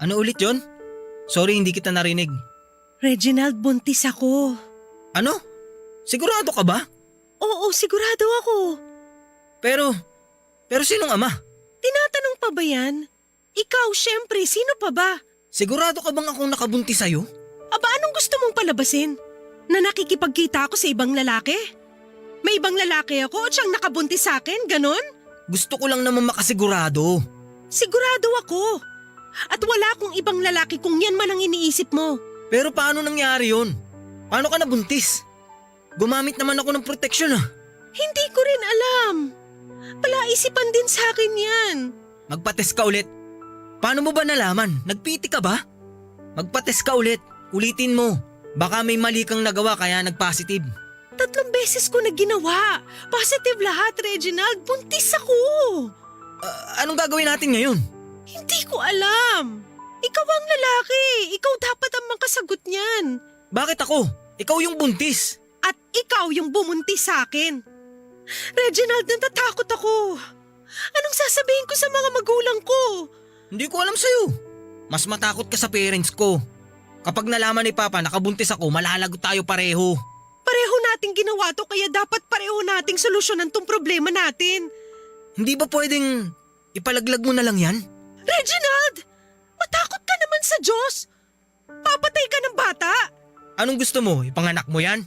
Ano ulit yon? Sorry, hindi kita narinig. Reginald, buntis ako. Ano? Sigurado ka ba? Oo, sigurado ako. Pero sinong ama? Tinatanong pa ba yan? Ikaw, syempre, sino pa ba? Sigurado ka bang akong nakabuntis sa'yo? Aba, anong gusto mong palabasin? Na nakikipagkita ako sa ibang lalaki? May ibang lalaki ako at siyang nakabuntis sa akin, ganon? Gusto ko lang naman makasigurado. Sigurado ako. At wala akong ibang lalaki kung yan man ang iniisip mo. Pero paano nangyari yun? Paano ka nabuntis? Gumamit naman ako ng protection ah. Hindi ko rin alam. Palaisipan din sa akin yan. Magpa-test ka ulit. Paano mo ba nalaman? Nagpiti ka ba? Magpa-test ka ulit. Ulitin mo. Baka may mali kang nagawa kaya nag-positive. 3 beses ko na ginawa. Positive lahat, Reginald. Buntis ako. Anong gagawin natin ngayon? Hindi ko alam. Ikaw ang lalaki. Ikaw dapat ang makasagot niyan. Bakit ako? Ikaw yung buntis. At ikaw yung bumuntis sa akin. Reginald, natatakot ako. Anong sasabihin ko sa mga magulang ko? Hindi ko alam sa'yo. Mas matakot ka sa parents ko. Kapag nalaman ni Papa nakabuntis ako, malalagot tayo pareho. Pareho nating ginawa to kaya dapat pareho nating solusyonan tong problema natin. Hindi ba pwedeng ipalaglag mo na lang yan? Reginald! Matakot ka naman sa Diyos! Papatay ka ng bata! Anong gusto mo? Ipanganak mo yan?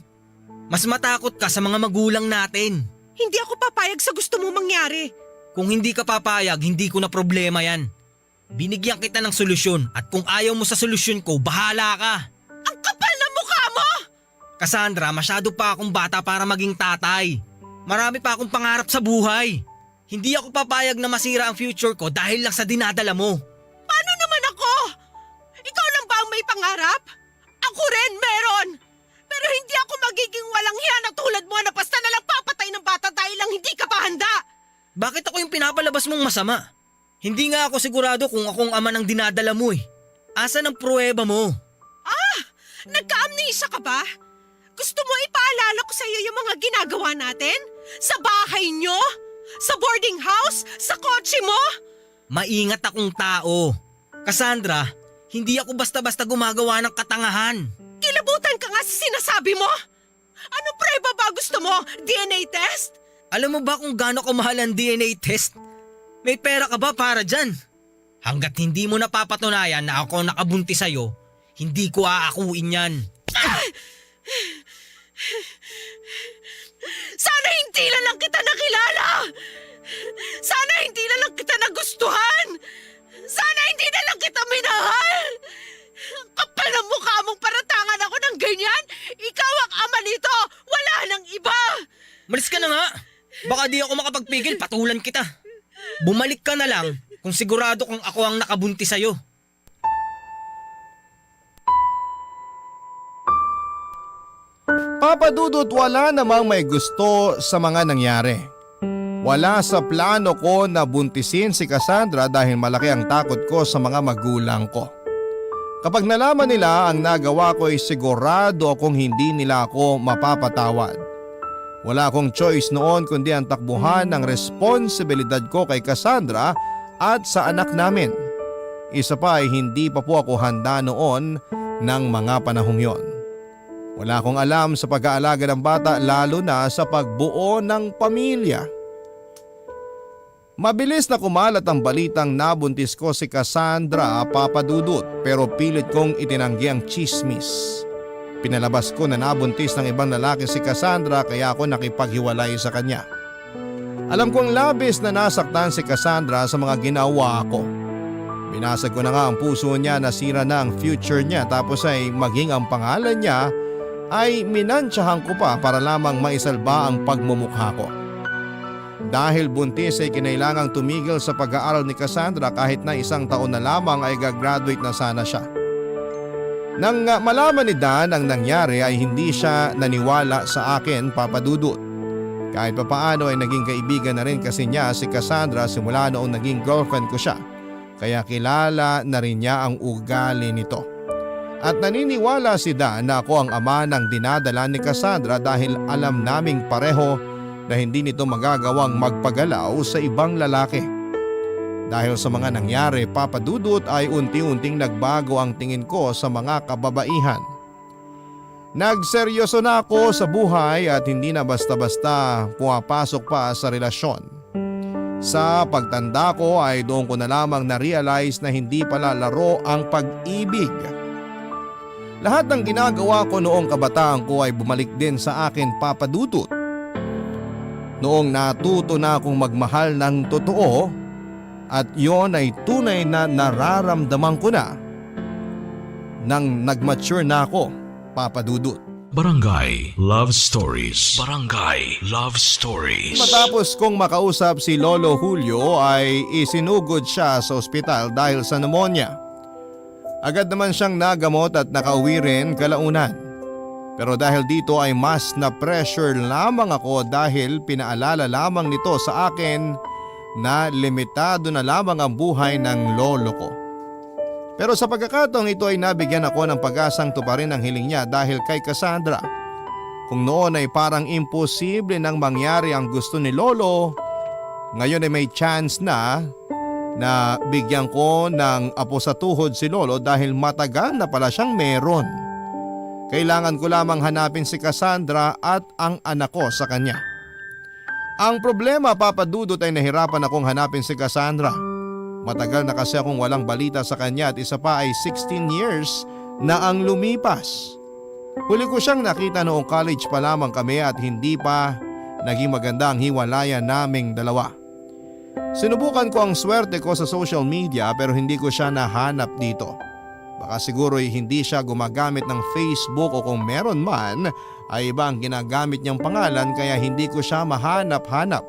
Mas matakot ka sa mga magulang natin. Hindi ako papayag sa gusto mo mangyari. Kung hindi ka papayag, hindi ko na problema yan. Binigyan kita ng solusyon at kung ayaw mo sa solusyon ko, bahala ka. Ang kapal na mukha mo! Cassandra, masyado pa akong bata para maging tatay. Marami pa akong pangarap sa buhay. Hindi ako papayag na masira ang future ko dahil lang sa dinadala mo. Paano naman ako? Ikaw lang ba ang may pangarap? Ako rin meron! Pero hindi ako magiging walang hiya na tulad mo na basta na lang papatay ng bata dahil lang hindi ka pa handa. Bakit ako yung pinapalabas mong masama? Hindi nga ako sigurado kung akong ama ng dinadala mo eh. Asan ang pruweba mo? Nagka-amnesia ka ba? Gusto mo ipaalala ko sa iyo yung mga ginagawa natin? Sa bahay nyo? Sa boarding house? Sa kotse mo? Maingat akong tao. Cassandra, hindi ako basta-basta gumagawa ng katangahan. Kilabutan ka nga sa sinasabi mo? Anong preba ba gusto mo? DNA test? Alam mo ba kung gaano kamahal ang DNA test? May pera ka ba para dyan? Hanggat hindi mo napapatunayan na ako nakabuntis sa'yo, hindi ko aakuin yan. Sana hindi na lang kita nakilala! Sana hindi na lang kita nagustuhan! Sana hindi na lang kita minahal! Ang kapal ng mukha mong paratangan ako ng ganyan! Ikaw ang ama nito! Wala nang iba! Malis ka na nga. Baka di ako makapagpigil, patulan kita. Bumalik ka na lang kung sigurado kung ako ang nakabuntis sa'yo. Papa Dudut, wala namang may gusto sa mga nangyari. Wala sa plano ko na buntisin si Cassandra dahil malaki ang takot ko sa mga magulang ko. Kapag nalaman nila ang nagawa ko ay sigurado akong hindi nila ako mapapatawad. Wala akong choice noon kundi ang takbuhan ng responsibilidad ko kay Cassandra at sa anak namin. Isa pa ay hindi pa po ako handa noon ng mga panahong yon. Wala akong alam sa pag-aalaga ng bata lalo na sa pagbuo ng pamilya. Mabilis na kumalat ang balitang nabuntis ko si Cassandra, Papa Dudut, pero pilit kong itinanggi ang chismis. Pinalabas ko na nabuntis ng ibang lalaki si Cassandra kaya ako nakipaghiwalay sa kanya. Alam kong labis na nasaktan si Cassandra sa mga ginawa ko. Binasag ko na nga ang puso niya, nasira na ang future niya tapos ay maging ang pangalan niya ay minansyahan ko pa para lamang maisalba ang pagmumukha ko. Dahil buntis ay kinailangang tumigil sa pag-aaral ni Cassandra kahit na 1 taon na lamang ay gagraduate na sana siya. Nang malaman ni Dan ang nangyari ay hindi siya naniwala sa akin, Papa Dudut. Kahit papaano ay naging kaibigan na rin kasi niya si Cassandra simula noong naging girlfriend ko siya. Kaya kilala na rin niya ang ugali nito. At naniniwala si Dan na ako ang ama ng dinadala ni Cassandra dahil alam naming pareho na hindi nito magagawang magpagalaw sa ibang lalaki. Dahil sa mga nangyari, Papa Dudut, ay unti-unting nagbago ang tingin ko sa mga kababaihan. Nagseryoso na ako sa buhay at hindi na basta-basta pumapasok pa sa relasyon. Sa pagtanda ko ay doon ko na lamang na-realize na hindi pala laro ang pag-ibig. Lahat ng ginagawa ko noong kabataan ko ay bumalik din sa akin, Papa Dudut. Noong natuto na akong magmahal ng totoo at yon ay tunay na nararamdaman ko na nang nag-mature na ako, Papa Dudut. Barangay Love Stories. Barangay Love Stories. Matapos kong makausap si Lolo Julio ay isinugod siya sa ospital dahil sa pneumonia. Agad naman siyang nagamot at nakauwi rin kalaunan. Pero dahil dito ay mas na-pressure lamang ako dahil pinaalala lamang nito sa akin na limitado na lamang ang buhay ng lolo ko. Pero sa pagkakataong ito ay nabigyan ako ng pag-asang tuparin ang hiling niya dahil kay Cassandra. Kung noon ay parang imposible nang mangyari ang gusto ni Lolo, ngayon ay may chance na bigyan ko ng apo sa tuhod si Lolo dahil matagal na pala siyang meron. Kailangan ko lamang hanapin si Cassandra at ang anak ko sa kanya. Ang problema, Papa Dudut, ay nahirapan akong hanapin si Cassandra. Matagal na kasi akong walang balita sa kanya at isa pa ay 16 years na ang lumipas. Huli ko siyang nakita noong college pa lamang kami at hindi pa naging maganda ang hiwalayan naming dalawa. Sinubukan ko ang swerte ko sa social media pero hindi ko siya nahanap dito. Baka siguro hindi siya gumagamit ng Facebook o kung meron man ay iba ang ginagamit niyang pangalan kaya hindi ko siya mahanap-hanap.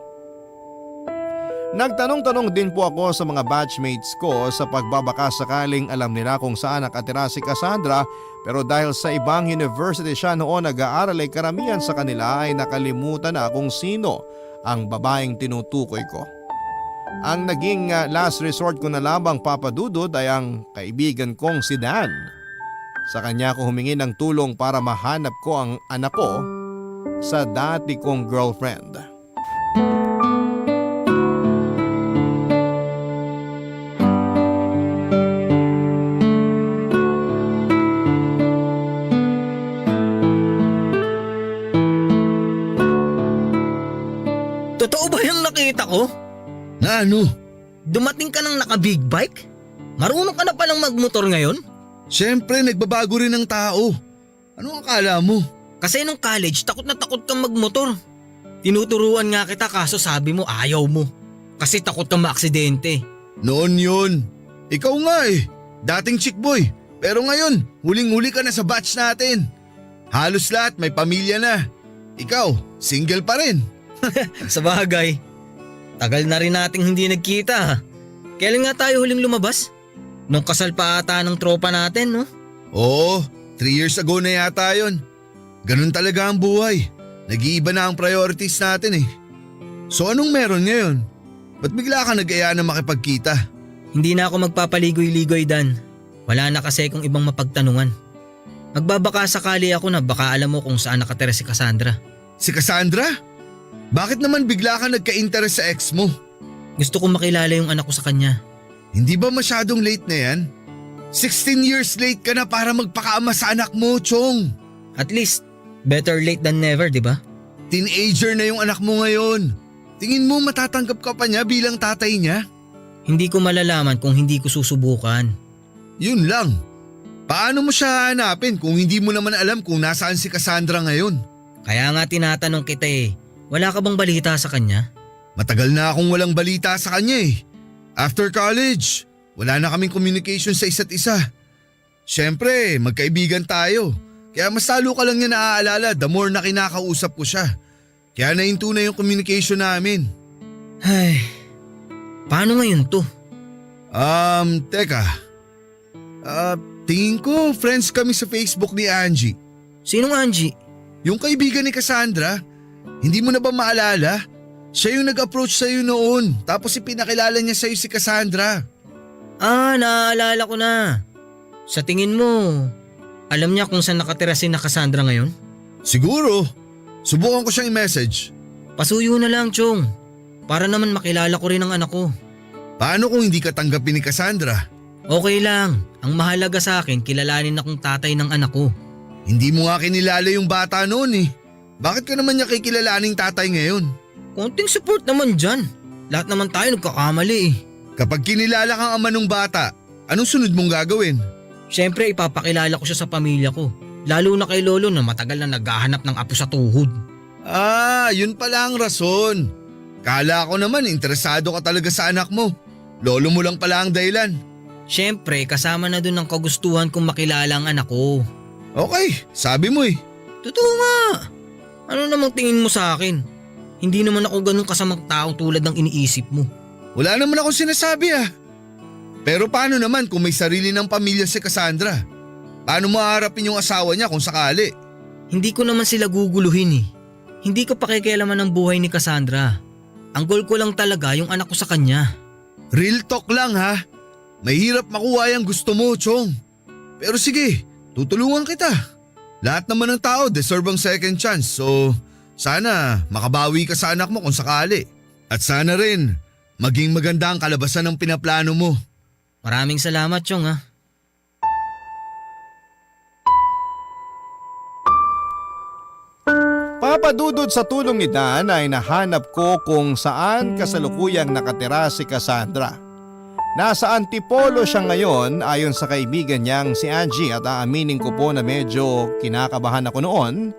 Nagtanong-tanong din po ako sa mga batchmates ko sa pagbabaka sakaling alam nila kung saan nakatira si Cassandra pero dahil sa ibang university siya noon nag-aaral ay karamihan sa kanila ay nakalimutan na kung sino ang babaeng tinutukoy ko. Ang naging last resort ko na lamang, Papa Dudut, ay ang kaibigan kong si Dan. Sa kanya ko humingi ng tulong para mahanap ko ang anak ko sa dati kong girlfriend. Totoo ba yung nakita ko? Na ano? Dumating ka ng naka-big bike? Marunong ka na palang magmotor ngayon? Siyempre, nagbabago rin ng tao. Ano akala mo? Kasi nung college, takot na takot kang magmotor. Tinuturuan nga kita kaso sabi mo ayaw mo. Kasi takot kang maaksidente. Noon yun. Ikaw nga eh. Dating chick boy. Pero ngayon, huling-huli ka na sa batch natin. Halos lahat may pamilya na. Ikaw, single pa rin. Sa bagay, tagal na rin nating hindi nagkita. Kailan nga tayo huling lumabas? Nung kasal pa ata ng tropa natin, no? Oo, 3 years ago na yata yun. Ganun talaga ang buhay. Nag-iiba na ang priorities natin eh. So anong meron ngayon? Ba't bigla ka nag-aya na makipagkita? Hindi na ako magpapaligoy-ligoy, Dan. Wala na kasi kung ibang mapagtanungan. Magbabaka sakali ako na baka alam mo kung saan nakatira si Cassandra. Si Cassandra? Bakit naman bigla ka nagka-interest sa ex mo? Gusto kong makilala yung anak ko sa kanya. Hindi ba masyadong late na yan? 16 years late ka na para magpakaama sa anak mo, Chong. At least, better late than never, di ba? Teenager na yung anak mo ngayon. Tingin mo matatanggap ka pa niya bilang tatay niya? Hindi ko malalaman kung hindi ko susubukan. Yun lang. Paano mo siya hanapin kung hindi mo naman alam kung nasaan si Cassandra ngayon? Kaya nga tinatanong kita eh, wala ka bang balita sa kanya? Matagal na akong walang balita sa kanya eh. After college, wala na kaming communication sa isa't isa. Siyempre, magkaibigan tayo. Kaya mas lalo ka lang niya naaalala the more na kinakausap ko siya. Kaya nahinto na yung communication namin. Ay, paano ngayon to? Teka. Tingin ko friends kami sa Facebook ni Angie. Sinong Angie? Yung kaibigan ni Cassandra. Hindi mo na ba maalala? Siya yung nag-approach sa'yo noon tapos ipinakilala niya sa'yo si Cassandra. Ah, naalala ko na. Sa tingin mo, Alam niya kung saan nakatira si Cassandra ngayon? Siguro. Subukan ko siyang i-message. Pasuyo na lang, Chong. Para naman makilala ko rin ang anak ko. Paano kung hindi ka tanggapin ni Cassandra? Okay lang. Ang mahalaga sa akin, kilalanin akong tatay ng anak ko. Hindi mo nga kinilala yung bata noon eh. Bakit ka naman niya kikilalaning tatay ngayon? Konting support naman dyan. Lahat naman tayo nagkakamali eh. Kapag kinilala kang ama ng bata, anong sunod mong gagawin? Siyempre ipapakilala ko siya sa pamilya ko. Lalo na kay Lolo na matagal na naghahanap ng apo sa tuhod. Ah, yun pala ang rason. Kala ko naman interesado ka talaga sa anak mo. Lolo mo lang pala ang dahilan. Siyempre kasama na dun ang kagustuhan kong makilala ang anak ko. Okay, sabi mo eh. Totoo nga. Ano namang tingin mo sa akin? Hindi naman ako ganun kasamang tao tulad ng iniisip mo. Wala naman akong sinasabi ah. Pero paano naman kung may sarili ng pamilya si Cassandra? Paano maharapin yung asawa niya kung sakali? Hindi ko naman sila guguluhin eh. Hindi ko pakikialaman ang buhay ni Cassandra. Ang goal ko lang talaga yung anak ko sa kanya. Real talk lang ha. Mahirap makuha yung gusto mo, Chong. Pero sige, tutulungan kita. Lahat naman ng tao deserve ang second chance, so sana makabawi ka sa anak mo kung sakali. At sana rin maging maganda ang kalabasan ng pinaplano mo. Maraming salamat, Chong ha. Papadudod sa tulong ni Dan ay nahanap ko kung saan kasalukuyang nakatira si Cassandra. Nasa Antipolo siya ngayon ayon sa kaibigan niyang si Angie at aaminin ko po na medyo kinakabahan ako noon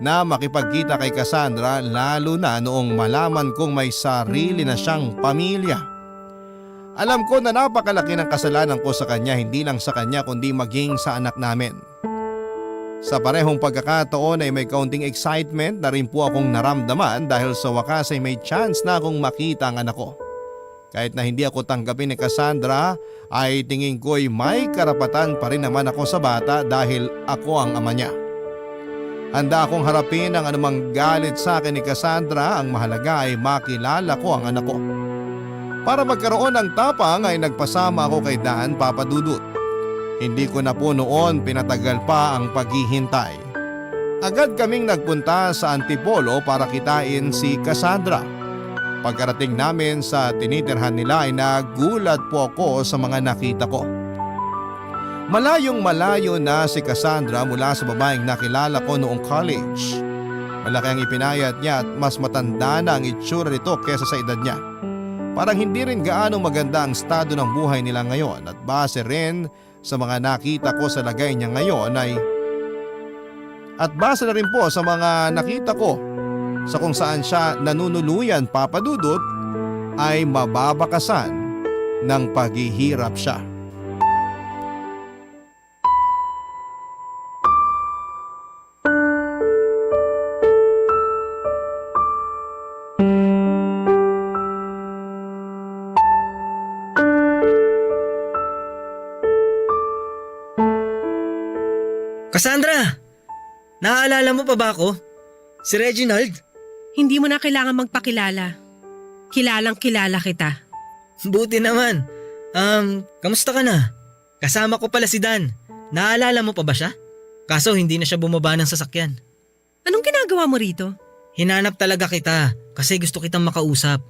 na makipagkita kay Cassandra lalo na noong malaman kong may sarili na siyang pamilya. Alam ko na napakalaki ng kasalanan ko sa kanya, hindi lang sa kanya kundi maging sa anak namin. Sa parehong pagkakataon ay may kaunting excitement na rin po akong naramdaman dahil sa wakas ay may chance na akong makita ang anak ko. Kahit na hindi ako tanggapin ni Cassandra ay tingin ko'y may karapatan pa rin naman ako sa bata dahil ako ang ama niya. Handa akong harapin ang anumang galit sa akin ni Cassandra, ang mahalaga ay makilala ko ang anak ko. Para magkaroon ng tapang ay nagpasama ako kay Dan, Papa Dudut. Hindi ko na po noon pinatagal pa ang paghihintay. Agad kaming nagpunta sa Antipolo para kitain si Cassandra. Pagkarating namin sa tinitirhan nila ay nagulat po ako sa mga nakita ko. Malayong malayo na si Cassandra mula sa babaeng nakilala ko noong college. Malaki ang ipinayat niya at mas matanda na ang itsura nito kesa sa edad niya. Parang hindi rin gaano maganda ang estado ng buhay nila ngayon at base rin sa mga nakita ko sa lagay niya ngayon base na rin po sa mga nakita ko sa kung saan siya nanunuluyan, Papa Dudut, ay mababakasan ng paghihirap siya. Cassandra! Naaalala mo pa ba ako? Si Reginald? Hindi mo na kailangan magpakilala. Kilalang kilala kita. Buti naman. Kamusta ka na? Kasama ko pala si Dan. Naaalala mo pa ba siya? Kaso hindi na siya bumaba ng sasakyan. Anong ginagawa mo rito? Hinanap talaga kita kasi gusto kitang makausap.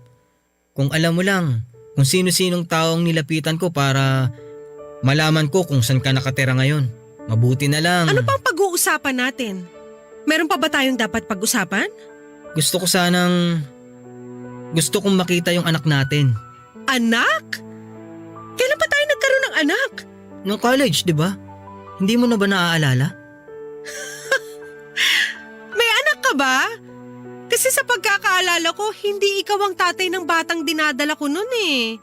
Kung alam mo lang kung sino-sinong taong nilapitan ko para malaman ko kung saan ka nakatira ngayon. Mabuti na lang. Ano pang pag-uusapan natin? Meron pa ba tayong dapat pag-usapan? Gusto kong makita yung anak natin. Anak? Kailan pa tayo nagkaroon ng anak? Nung college, di ba? Hindi mo na ba naaalala? May anak ka ba? Kasi sa pagkakaalala ko, hindi ikaw ang tatay ng batang dinadala ko nun eh.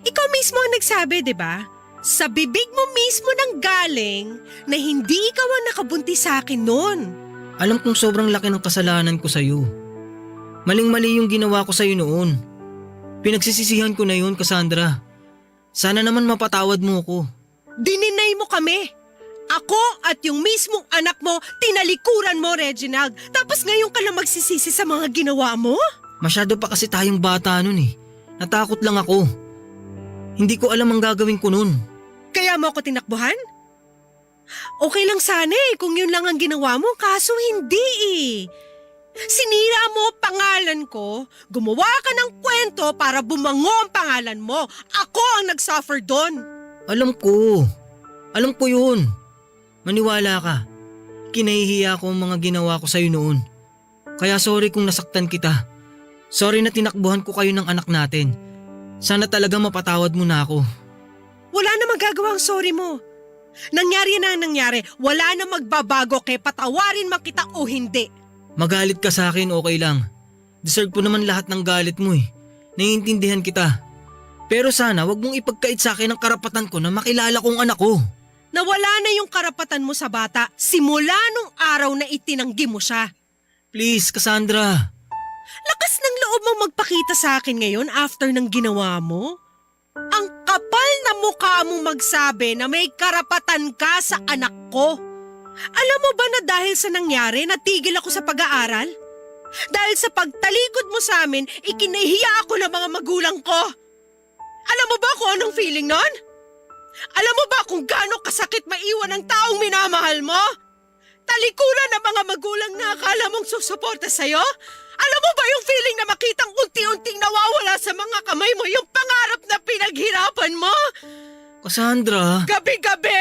Ikaw mismo ang nagsabi, di ba? Sa bibig mo mismo nang galing na hindi ikaw ang nakabuntis sa akin nun. Alam kong sobrang laki ng kasalanan ko sa'yo. Maling-mali yung ginawa ko sa'yo noon. Pinagsisisihan ko na yun, Cassandra. Sana naman mapatawad mo ko. Dininay mo kami. Ako at yung mismong anak mo, tinalikuran mo, Reginald. Tapos ngayon ka lang magsisisi sa mga ginawa mo? Masyado pa kasi tayong bata nun eh. Natakot lang ako. Hindi ko alam ang gagawin ko nun. Kaya mo ako tinakbuhan? Okay lang sana kung yun lang ang ginawa mo, kaso hindi Sinira mo pangalan ko, gumawa ka ng kwento para bumango ang pangalan mo. Ako ang nag-suffer doon. Alam ko yun. Maniwala ka. Kinahihiya ko ang mga ginawa ko sa'yo noon. Kaya sorry kung nasaktan kita. Sorry na tinakbuhan ko kayo ng anak natin. Sana talaga mapatawad mo na ako. Wala na magagawa ang sorry mo. Nangyari na ang nangyari. Wala na magbabago kay patawarin man kita o hindi. Magalit ka sa akin, okay lang. Deserve ko naman lahat ng galit mo Naiintindihan kita. Pero sana wag mong ipagkait sa akin ang karapatan ko na makilala kong anak ko. Nawala na yung karapatan mo sa bata simula nung araw na itinanggi mo siya. Please, Cassandra. Lakas ng loob mo magpakita sa akin ngayon after ng ginawa mo? Ang kapal na mukha mo magsabi na may karapatan ka sa anak ko. Alam mo ba na dahil sa nangyari, natigil ako sa pag-aaral? Dahil sa pagtalikod mo sa amin, ikinahiya ako ng mga magulang ko. Alam mo ba kung anong feeling nun? Alam mo ba kung gaano kasakit maiwan ang taong minamahal mo? Talikuran ng mga magulang na akala mong susuporta sa'yo? Alam mo ba yung feeling na makitang unti-unting nawawala sa mga kamay mo yung pangarap na pinaghirapan mo? Cassandra. Gabi-gabi,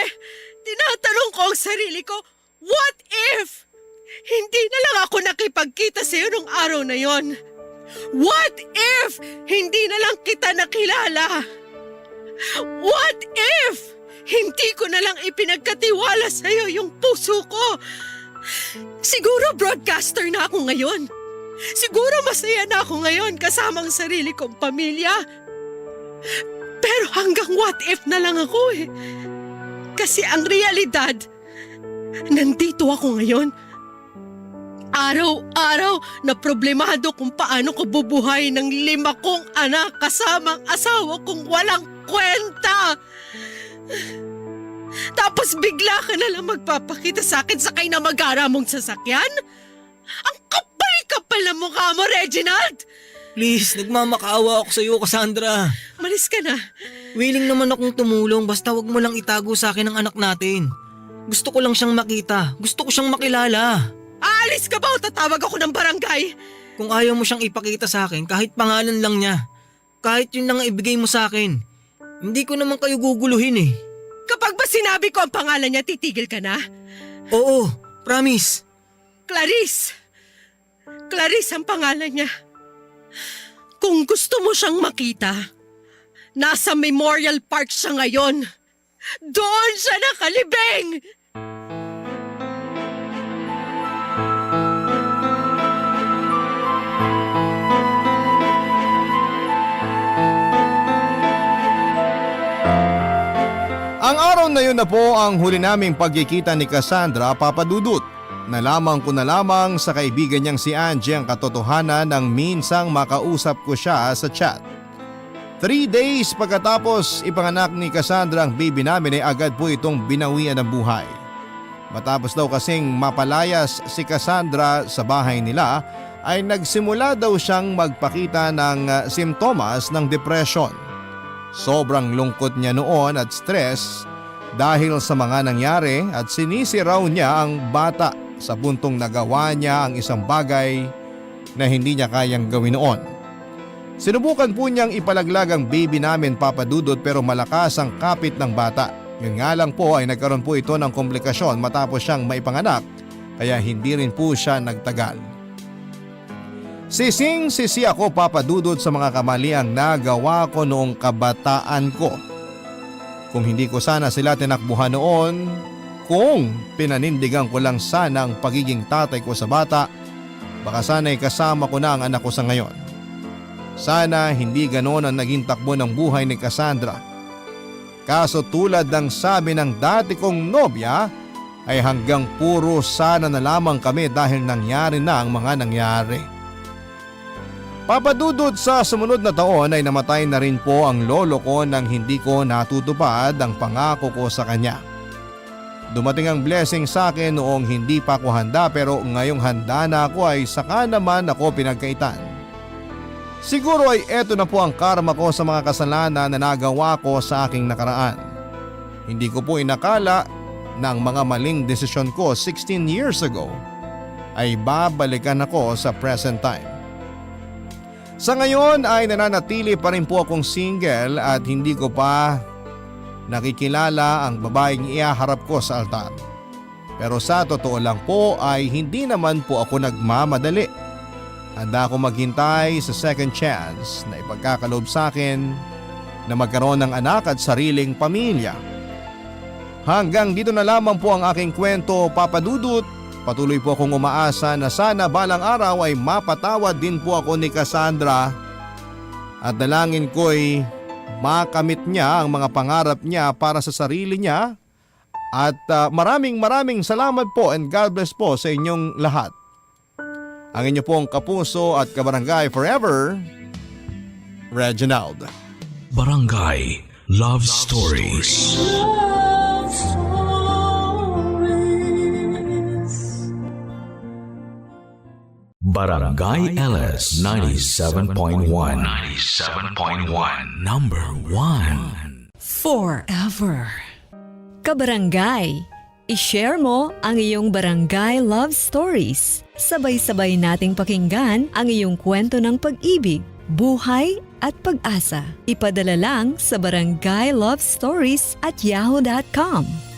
tinatanong ko ang sarili ko, what if hindi na lang ako nakipagkita sa'yo nung araw na yon? What if hindi na lang kita nakilala? What if hindi ko na lang ipinagkatiwala sa'yo yung puso ko? Siguro broadcaster na ako ngayon. Siguro masaya na ako ngayon kasama ang sarili kong pamilya. Pero hanggang what if na lang ako Kasi ang realidad, nandito ako ngayon. Araw-araw na problemado kung paano ko bubuhay ng 5 kong anak kasama ang asawa kong walang kwenta. Tapos bigla ka na lang magpapakita sa akin sakay na mag-ara mong sasakyan? Ang kapal-kapal na mukha mo, Reginald! Please, nagmamakaawa ako sa iyo, Cassandra. Malis ka na. Willing naman akong tumulong basta wag mo lang itago sa akin ang anak natin. Gusto ko lang siyang makita. Gusto ko siyang makilala. Aalis ka ba o tatawag ako ng barangay? Kung ayaw mo siyang ipakita sa akin, kahit pangalan lang niya. Kahit yun lang ang ibigay mo sa akin. Hindi ko naman kayo guguluhin Kapag ba sinabi ko ang pangalan niya, titigil ka na? Oo, promise. Clarice. Clarice ang pangalan niya. Kung gusto mo siyang makita, nasa Memorial Park siya ngayon. Doon siya nakalibing! Ang araw na yun na po ang huli naming pagkikita ni Cassandra, Papa Dudut. Nalaman ko na lamang sa kaibigan niyang si Angie ang katotohanan nang minsang makausap ko siya sa chat. 3 days pagkatapos ipanganak ni Cassandra ang baby namin ay agad po itong binawian ng buhay. Matapos daw kasing mapalayas si Cassandra sa bahay nila ay nagsimula daw siyang magpakita ng simptomas ng depression. Sobrang lungkot niya noon at stress dahil sa mga nangyari at sinisi raw niya ang bata sa puntong nagawa niya ang isang bagay na hindi niya kayang gawin noon. Sinubukan po niyang ipalaglag ang baby namin, Papa Dudut, pero malakas ang kapit ng bata. Yun nga lang po ay nagkaroon po ito ng komplikasyon matapos siyang maipanganak kaya hindi rin po siya nagtagal. Sising-sisi ako, Papa Dudut, sa mga kamaliang nagawa ko noong kabataan ko. Kung hindi ko sana sila tinakbuhan noon, kung pinanindigan ko lang sana ang pagiging tatay ko sa bata, baka sana'y kasama ko na ang anak ko sa ngayon. Sana hindi ganoon ang naging takbo ng buhay ni Cassandra. Kaso tulad ng sabi ng dati kong nobya, ay hanggang puro sana na lamang kami dahil nangyari na ang mga nangyari. Papa Dudut, sa sumunod na taon ay namatay na rin po ang lolo ko nang hindi ko natutupad ang pangako ko sa kanya. Dumating ang blessing sa akin noong hindi pa ako handa pero ngayong handa na ako ay saka naman ako pinagkaitan. Siguro ay eto na po ang karma ko sa mga kasalanan na nagawa ko sa aking nakaraan. Hindi ko po inakala ng mga maling desisyon ko 16 years ago, ay babalikan ako sa present time. Sa ngayon ay nananatili pa rin po akong single at hindi ko pa nakikilala ang babaeng ihaharap ko sa altar. Pero sa totoo lang po ay hindi naman po ako nagmamadali. Handa ako maghintay sa second chance na ipagkakaloob sa akin na magkaroon ng anak at sariling pamilya. Hanggang dito na lamang po ang aking kwento, Papa Dudut. Patuloy po akong umaasa na sana balang araw ay mapatawad din po ako ni Cassandra at dalangin ko'y makamit niya ang mga pangarap niya para sa sarili niya. At maraming salamat po and God bless po sa inyong lahat. Ang inyo pong kapuso at kabarangay forever, Reginald. Barangay Love Stories. Barangay LS 97.1. 97.1. Number 1. Forever. Kabarangay, i-share mo ang iyong barangay love stories. Sabay-sabay nating pakinggan ang iyong kwento ng pag-ibig, buhay at pag-asa. Ipadala lang sa barangaylovestories@yahoo.com.